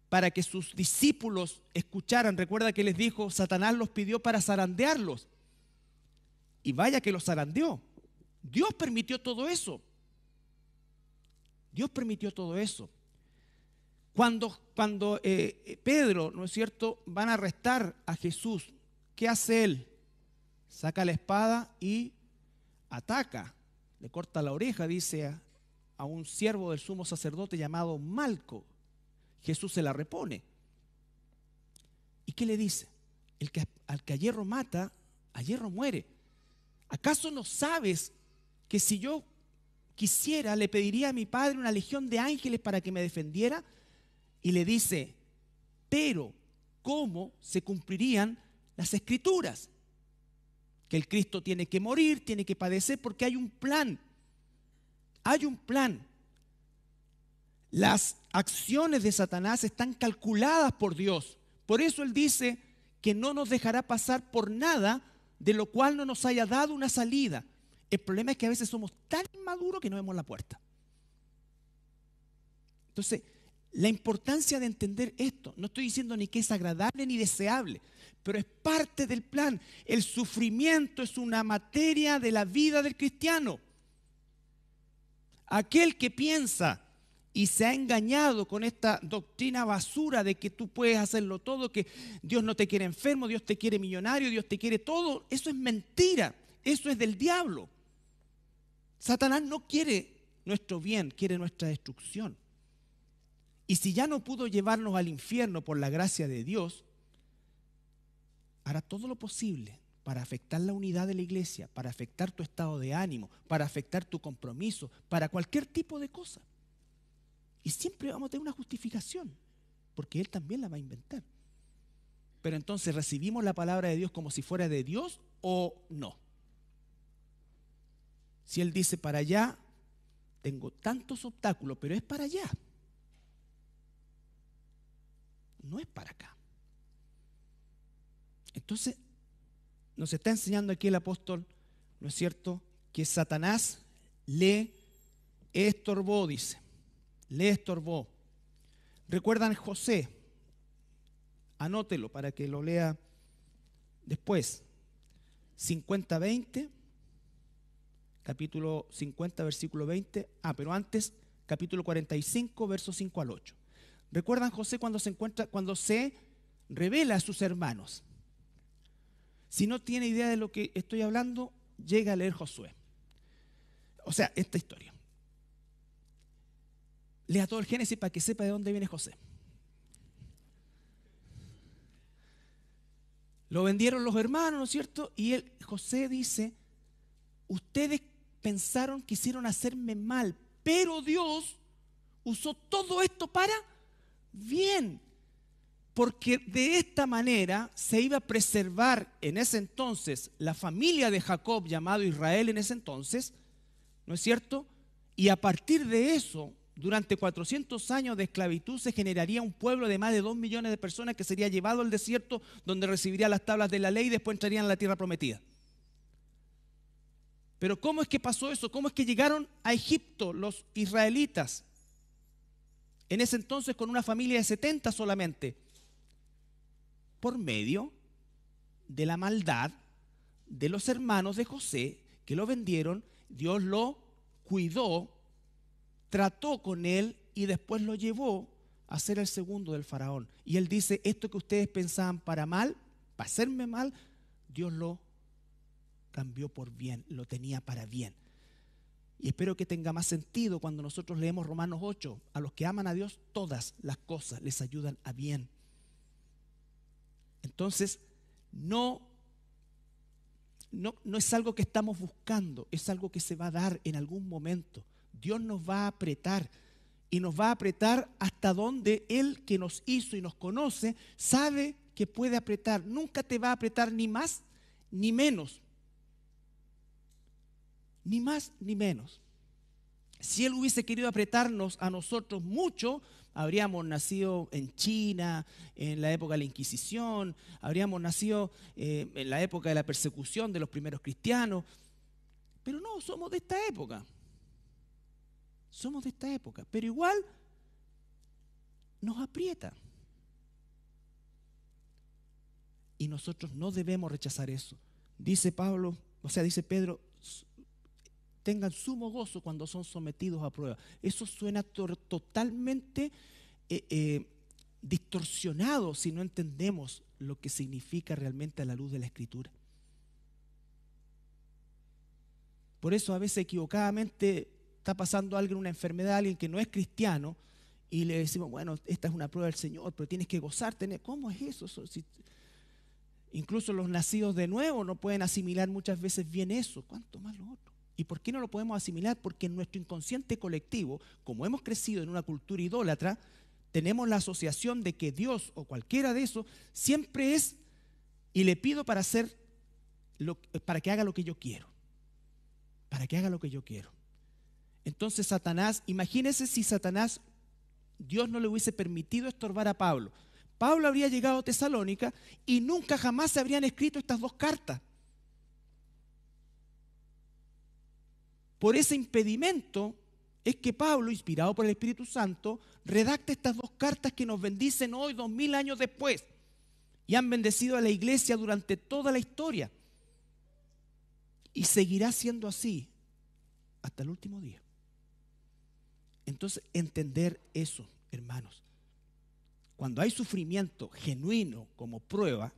para que sus discípulos escucharan. Recuerda que les dijo, Satanás los pidió para zarandearlos. Y vaya que los zarandeó. Dios permitió todo eso. Dios permitió todo eso. Cuando Pedro, ¿no es cierto?, van a arrestar a Jesús, ¿qué hace él? Saca la espada y ataca, le corta la oreja, dice a un siervo del sumo sacerdote llamado Malco. Jesús se la repone. ¿Y qué le dice? Al que a hierro mata, a hierro muere. ¿Acaso no sabes que si yo quisiera, le pediría a mi Padre una legión de ángeles para que me defendiera? Y le dice, pero ¿cómo se cumplirían las Escrituras? Que el Cristo tiene que morir, tiene que padecer, porque hay un plan. Hay un plan. Las acciones de Satanás están calculadas por Dios. Por eso él dice que no nos dejará pasar por nada de lo cual no nos haya dado una salida. El problema es que a veces somos tan inmaduros que no vemos la puerta. Entonces, la importancia de entender esto, no estoy diciendo ni que es agradable ni deseable, pero es parte del plan. El sufrimiento es una materia de la vida del cristiano. Aquel que piensa y se ha engañado con esta doctrina basura de que tú puedes hacerlo todo, que Dios no te quiere enfermo, Dios te quiere millonario, Dios te quiere todo, eso es mentira, eso es del diablo. Satanás no quiere nuestro bien, quiere nuestra destrucción. Y si ya no pudo llevarnos al infierno por la gracia de Dios, hará todo lo posible para afectar la unidad de la iglesia, para afectar tu estado de ánimo, para afectar tu compromiso, para cualquier tipo de cosa. Y siempre vamos a tener una justificación, porque Él también la va a inventar. Pero entonces, ¿recibimos la palabra de Dios como si fuera de Dios o no? Si Él dice para allá, tengo tantos obstáculos, pero es para allá. No es para acá. Entonces, nos está enseñando aquí el apóstol, ¿no es cierto?, que Satanás le estorbó, dice. Le estorbó. ¿Recuerdan José? Anótelo para que lo lea después. 50-20, capítulo 50, versículo 20. Pero antes, capítulo 45, versos 5 al 8. ¿Recuerdan José cuando se revela a sus hermanos? Si no tiene idea de lo que estoy hablando, llega a leer Josué. O sea, esta historia. Lea todo el Génesis para que sepa de dónde viene José. Lo vendieron los hermanos, ¿no es cierto? Y José dice, ustedes pensaron, quisieron hacerme mal, pero Dios usó todo esto para bien. Porque de esta manera se iba a preservar en ese entonces la familia de Jacob, llamado Israel en ese entonces, ¿no es cierto? Y a partir de eso, durante 400 años de esclavitud se generaría un pueblo de más de 2 millones de personas que sería llevado al desierto, donde recibiría las tablas de la ley y después entrarían a la tierra prometida. Pero ¿cómo es que pasó eso? ¿Cómo es que llegaron a Egipto los israelitas? En ese entonces con una familia de 70 solamente. Por medio de la maldad de los hermanos de José que lo vendieron. Dios lo cuidó, trató con él y después lo llevó a ser el segundo del faraón. Y él dice, esto que ustedes pensaban para mal, para hacerme mal, Dios lo cambió por bien, lo tenía para bien. Y espero que tenga más sentido cuando nosotros leemos Romanos 8. A los que aman a Dios, todas las cosas les ayudan a bien. Entonces, no es algo que estamos buscando, es algo que se va a dar en algún momento. Dios nos va a apretar y nos va a apretar hasta donde Él que nos hizo y nos conoce sabe que puede apretar. Nunca te va a apretar ni más ni menos. Ni más ni menos. Si Él hubiese querido apretarnos a nosotros mucho, habríamos nacido en China, en la época de la Inquisición, habríamos nacido en la época de la persecución de los primeros cristianos. Pero no, somos de esta época. Somos de esta época. Pero igual nos aprieta. Y nosotros no debemos rechazar eso. Dice Pedro, tengan sumo gozo cuando son sometidos a prueba. Eso suena totalmente distorsionado si no entendemos lo que significa realmente a la luz de la Escritura. Por eso a veces equivocadamente está pasando alguien, una enfermedad, alguien que no es cristiano, y le decimos, bueno, esta es una prueba del Señor, pero tienes que gozarte. ¿Cómo es eso? Incluso los nacidos de nuevo no pueden asimilar muchas veces bien eso. ¿Cuánto más lo otro? ¿Y por qué no lo podemos asimilar? Porque en nuestro inconsciente colectivo, como hemos crecido en una cultura idólatra, tenemos la asociación de que Dios o cualquiera de eso siempre es, y le pido para que haga lo que yo quiero. Para que haga lo que yo quiero. Entonces Satanás, imagínense si Satanás, Dios no le hubiese permitido estorbar a Pablo. Pablo habría llegado a Tesalónica y nunca jamás se habrían escrito estas dos cartas. Por ese impedimento es que Pablo, inspirado por el Espíritu Santo, redacta estas dos cartas que nos bendicen hoy, 2000 años después, y han bendecido a la iglesia durante toda la historia. Y seguirá siendo así hasta el último día. Entonces, entender eso, hermanos. Cuando hay sufrimiento genuino como prueba,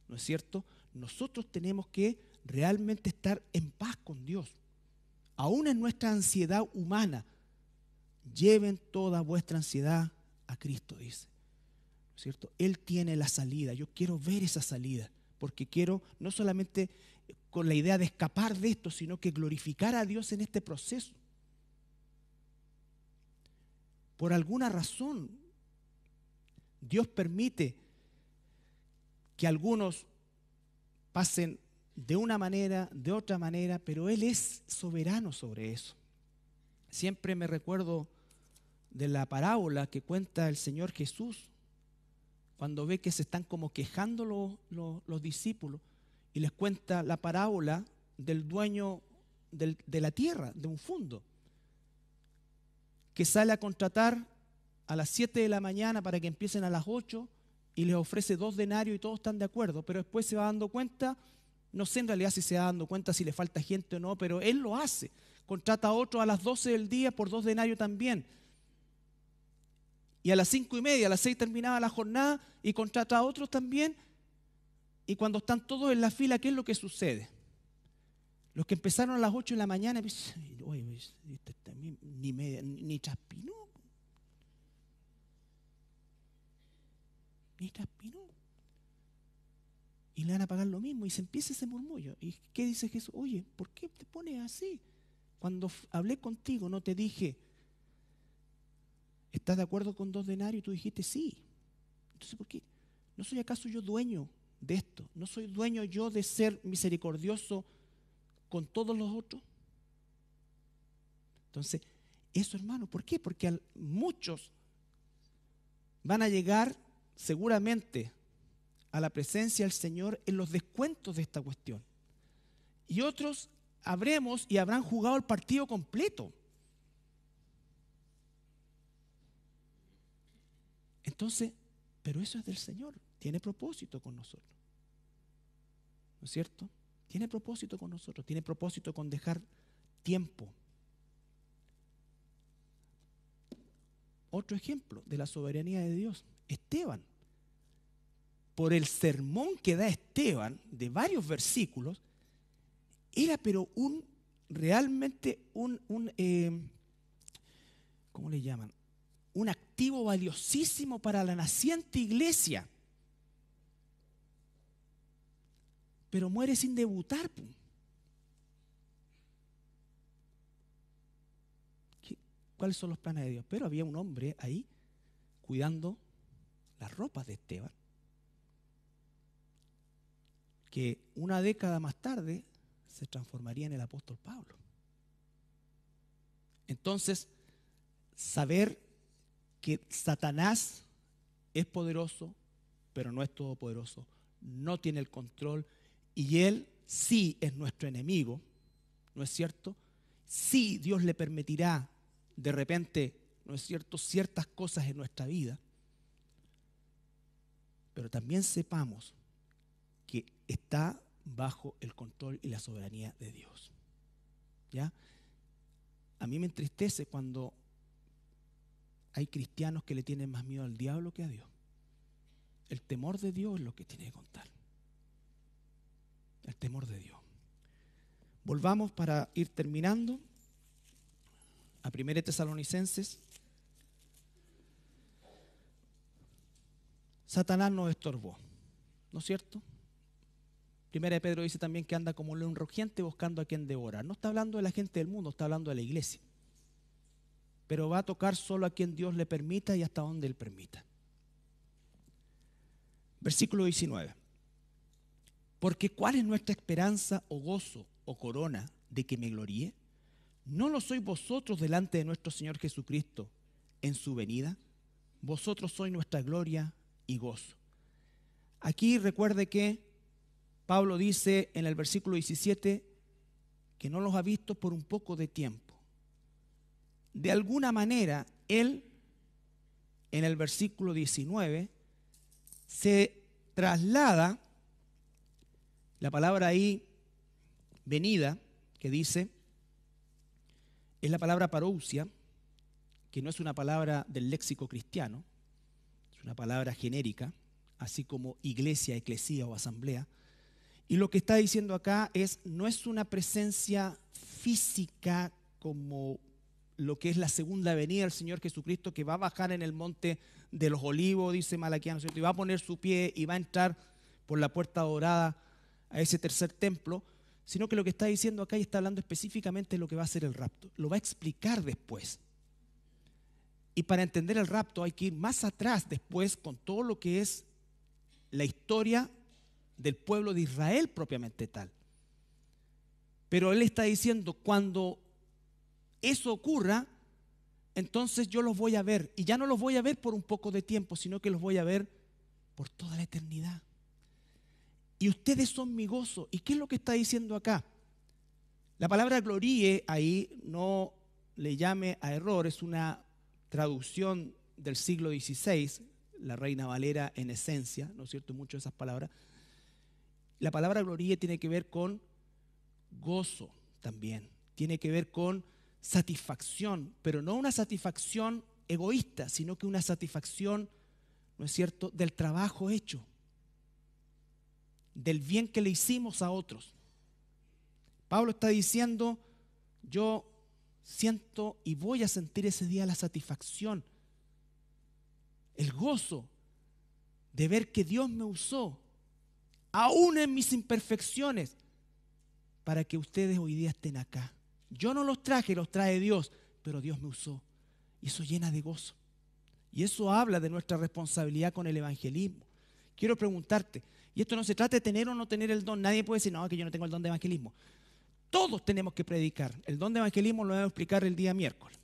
¿no es cierto? Nosotros tenemos que realmente estar en paz con Dios. Aún en nuestra ansiedad humana, lleven toda vuestra ansiedad a Cristo, dice. ¿No es cierto? Él tiene la salida. Yo quiero ver esa salida, porque quiero no solamente con la idea de escapar de esto, sino que glorificar a Dios en este proceso. Por alguna razón, Dios permite que algunos pasen de una manera, de otra manera, pero Él es soberano sobre eso. Siempre me recuerdo de la parábola que cuenta el Señor Jesús, cuando ve que se están como quejando los discípulos, y les cuenta la parábola del dueño de la tierra, de un fundo, que sale a contratar a las 7 de la mañana para que empiecen a las 8 y les ofrece 2 denarios y todos están de acuerdo, pero después se va dando cuenta, no sé en realidad si se va dando cuenta si le falta gente o no, pero él lo hace. Contrata a otro a las 12 del día por 2 denarios también. Y a las 5:30, a las 6 terminaba la jornada y contrata a otros también. Y cuando están todos en la fila, ¿qué es lo que sucede? Los que empezaron a las 8 de la mañana, oye, ni transpiró. Ni transpiró. Y le van a pagar lo mismo y se empieza ese murmullo. ¿Y qué dice Jesús? Oye, ¿por qué te pones así? Cuando hablé contigo no te dije, ¿estás de acuerdo con 2 denarios? Y tú dijiste sí. Entonces, ¿por qué? ¿No soy acaso yo dueño de esto? ¿No soy dueño yo de ser misericordioso con todos los otros? Entonces, eso, hermano, ¿por qué? Porque muchos van a llegar seguramente a la presencia del Señor en los descuentos de esta cuestión. Y otros habremos y habrán jugado el partido completo. Entonces, pero eso es del Señor, tiene propósito con nosotros. ¿No es cierto? Tiene propósito con nosotros, tiene propósito con dejar tiempo. Otro ejemplo de la soberanía de Dios, Esteban. Por el sermón que da Esteban, de varios versículos, era pero realmente ¿cómo le llaman? Un activo valiosísimo para la naciente iglesia. Pero muere sin debutar. ¿Cuáles son los planes de Dios? Pero había un hombre ahí cuidando las ropas de Esteban, que una década más tarde se transformaría en el apóstol Pablo. Entonces, saber que Satanás es poderoso, pero no es todopoderoso, no tiene el control, y él sí es nuestro enemigo, ¿no es cierto? Sí, Dios le permitirá de repente, ¿no es cierto?, ciertas cosas en nuestra vida, pero también sepamos que está bajo el control y la soberanía de Dios. ¿Ya? A mí me entristece cuando hay cristianos que le tienen más miedo al diablo que a Dios. El temor de Dios es lo que tiene que contar. El temor de Dios. Volvamos para ir terminando a 1 Tesalonicenses. Satanás nos estorbó, ¿no es cierto? Primera de Pedro dice también que anda como un león rugiente buscando a quien devorar. No está hablando de la gente del mundo, está hablando de la iglesia. Pero va a tocar solo a quien Dios le permita y hasta donde Él permita. Versículo 19. Porque ¿cuál es nuestra esperanza o gozo o corona de que me gloríe? ¿No lo sois vosotros delante de nuestro Señor Jesucristo en su venida? Vosotros sois nuestra gloria y gozo. Aquí recuerde que Pablo dice en el versículo 17 que no los ha visto por un poco de tiempo. De alguna manera, él, en el versículo 19, se traslada, la palabra ahí, venida, que dice, es la palabra parousia, que no es una palabra del léxico cristiano, es una palabra genérica, así como iglesia, eclesía o asamblea. Y lo que está diciendo acá no es una presencia física como lo que es la segunda venida del Señor Jesucristo, que va a bajar en el monte de los olivos, dice Malaquías, ¿no es cierto? Y va a poner su pie y va a entrar por la puerta dorada a ese tercer templo, sino que lo que está diciendo acá y está hablando específicamente de lo que va a ser el rapto. Lo va a explicar después. Y para entender el rapto hay que ir más atrás después con todo lo que es la historia del pueblo de Israel propiamente tal. Pero él está diciendo, cuando eso ocurra, entonces yo los voy a ver. Y ya no los voy a ver por un poco de tiempo, sino que los voy a ver por toda la eternidad. Y ustedes son mi gozo. ¿Y qué es lo que está diciendo acá? La palabra gloríe ahí no le llame a error, es una traducción del siglo XVI, la Reina Valera en esencia, ¿no es cierto? Muchas de esas palabras. La palabra gloríe tiene que ver con gozo también, tiene que ver con satisfacción, pero no una satisfacción egoísta, sino que una satisfacción, ¿no es cierto?, del trabajo hecho, del bien que le hicimos a otros. Pablo está diciendo, yo siento y voy a sentir ese día la satisfacción, el gozo de ver que Dios me usó, aún en mis imperfecciones, para que ustedes hoy día estén acá. Yo no los traje, los trae Dios, pero Dios me usó. Y eso llena de gozo. Y eso habla de nuestra responsabilidad con el evangelismo. Quiero preguntarte, y esto no se trata de tener o no tener el don. Nadie puede decir, no, que yo no tengo el don de evangelismo. Todos tenemos que predicar. El don de evangelismo lo voy a explicar el día miércoles.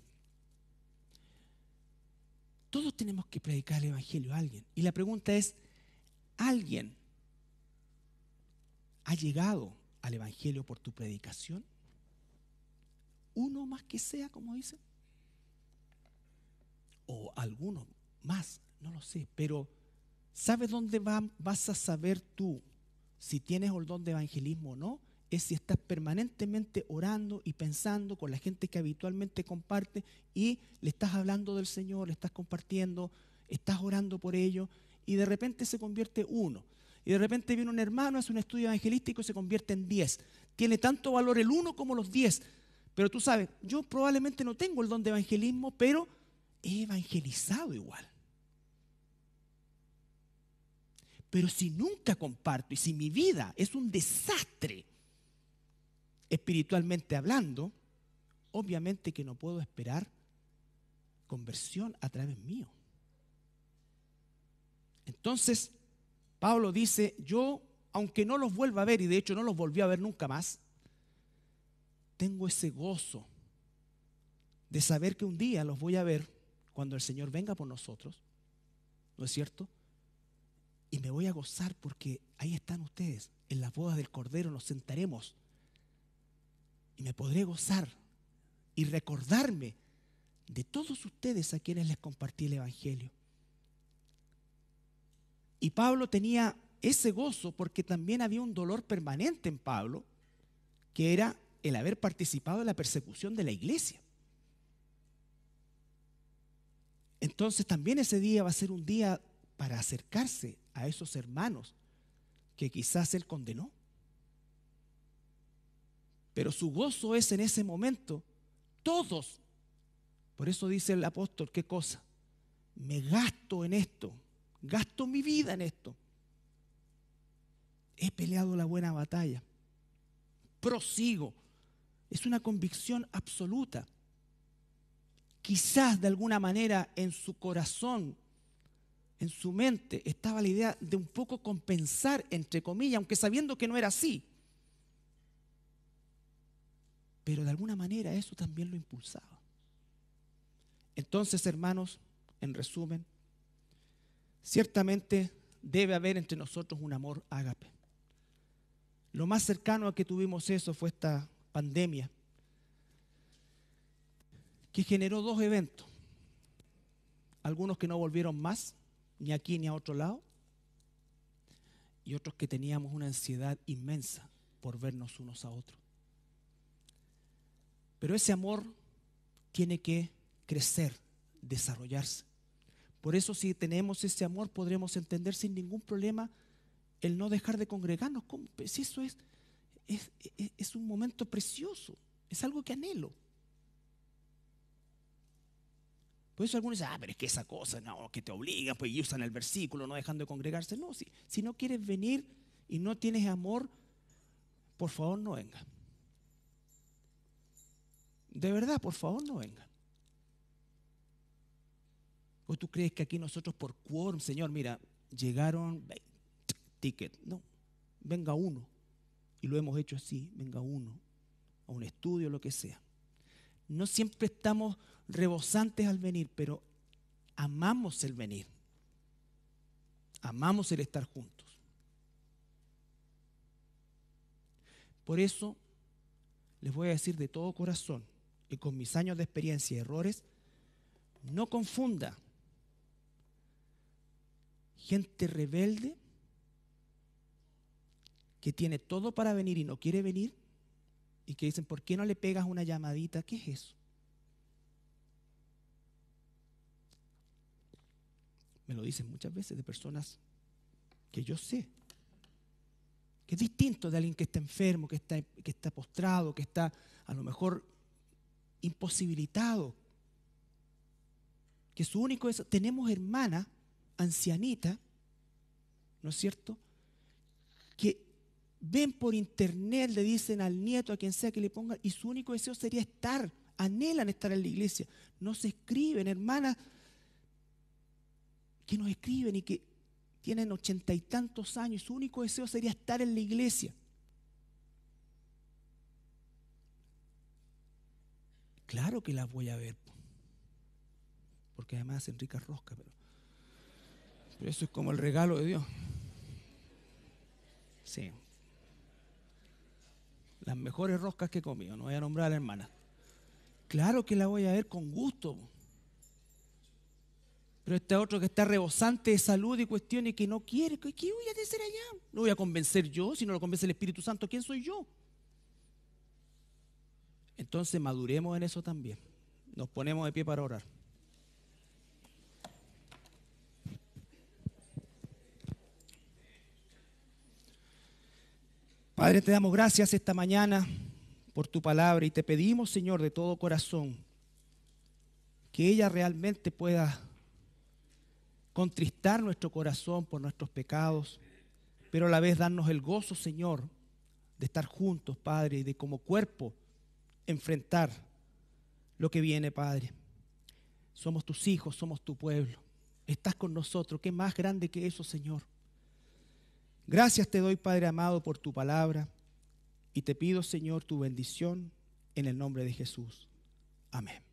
Todos tenemos que predicar el evangelio a alguien. Y la pregunta es, ¿alguien ha llegado al evangelio por tu predicación? Uno más que sea, como dicen, o alguno más, no lo sé, pero ¿sabes dónde vas a saber tú si tienes el don de evangelismo o no? Es si estás permanentemente orando y pensando con la gente que habitualmente comparte y le estás hablando del Señor, le estás compartiendo, estás orando por ellos y de repente se convierte uno. Y de repente viene un hermano, hace un estudio evangelístico y se convierte en 10. Tiene tanto valor el uno como los 10. Pero tú sabes, yo probablemente no tengo el don de evangelismo, pero he evangelizado igual. Pero si nunca comparto y si mi vida es un desastre, espiritualmente hablando, obviamente que no puedo esperar conversión a través mío. Entonces, Pablo dice, yo, aunque no los vuelva a ver, y de hecho no los volví a ver nunca más, tengo ese gozo de saber que un día los voy a ver cuando el Señor venga por nosotros, ¿no es cierto? Y me voy a gozar porque ahí están ustedes, en las bodas del Cordero nos sentaremos y me podré gozar y recordarme de todos ustedes a quienes les compartí el Evangelio. Y Pablo tenía ese gozo porque también había un dolor permanente en Pablo, que era el haber participado en la persecución de la iglesia. Entonces también ese día va a ser un día para acercarse a esos hermanos que quizás él condenó. Pero su gozo es en ese momento, todos. Por eso dice el apóstol, ¿qué cosa? Me gasto en esto, gasto mi vida en esto. He peleado la buena batalla, prosigo. Es una convicción absoluta. Quizás de alguna manera en su corazón, en su mente, estaba la idea de un poco compensar, entre comillas, aunque sabiendo que no era así. Pero de alguna manera eso también lo impulsaba. Entonces, hermanos, en resumen, Ciertamente debe haber entre nosotros un amor ágape. Lo más cercano a que tuvimos eso fue esta pandemia, que generó dos eventos. Algunos que no volvieron más, ni aquí ni a otro lado, y otros que teníamos una ansiedad inmensa por vernos unos a otros. Pero ese amor tiene que crecer, desarrollarse. Por eso, si tenemos ese amor, podremos entender sin ningún problema el no dejar de congregarnos. Si eso es un momento precioso, es algo que anhelo. Por eso algunos dicen, pero es que esa cosa, no, que te obligan, pues y usan el versículo, no dejando de congregarse. No, si no quieres venir y no tienes amor, por favor no venga. De verdad, por favor no venga. ¿O tú crees que aquí nosotros por quórum, Señor, mira, llegaron ticket? No, venga uno. Y lo hemos hecho así, venga uno, a un estudio, lo que sea. No siempre estamos rebosantes al venir, pero amamos el venir. Amamos el estar juntos. Por eso les voy a decir de todo corazón y con mis años de experiencia y errores, no confunda gente rebelde que tiene todo para venir y no quiere venir y que dicen, ¿por qué no le pegas una llamadita? ¿Qué es eso? Me lo dicen muchas veces de personas que yo sé que es distinto de alguien que está enfermo, que está postrado, que está a lo mejor imposibilitado, que su único es, tenemos hermanas ancianitas, ¿no es cierto?, que ven por internet, le dicen al nieto, a quien sea que le pongan, y su único deseo sería estar, anhelan estar en la iglesia. Nos escriben, hermanas que nos escriben y que tienen 80 y tantos años, y su único deseo sería estar en la iglesia. Claro que las voy a ver, porque además hacen ricas roscas, pero eso es como el regalo de Dios. Sí. Las mejores roscas que he comido, no voy a nombrar a la hermana. Claro que la voy a ver con gusto. Pero este otro que está rebosante de salud y cuestiones que no quiere, ¿qué voy a hacer allá? No voy a convencer yo, si no lo convence el Espíritu Santo, ¿quién soy yo? Entonces maduremos en eso también. Nos ponemos de pie para orar. Padre, te damos gracias esta mañana por tu palabra y te pedimos, Señor, de todo corazón, que ella realmente pueda contristar nuestro corazón por nuestros pecados, pero a la vez darnos el gozo, Señor, de estar juntos, Padre, y de como cuerpo enfrentar lo que viene, Padre. Somos tus hijos, somos tu pueblo. Estás con nosotros. ¿Qué más grande que eso, Señor? Gracias te doy, Padre amado, por tu palabra y te pido, Señor, tu bendición en el nombre de Jesús. Amén.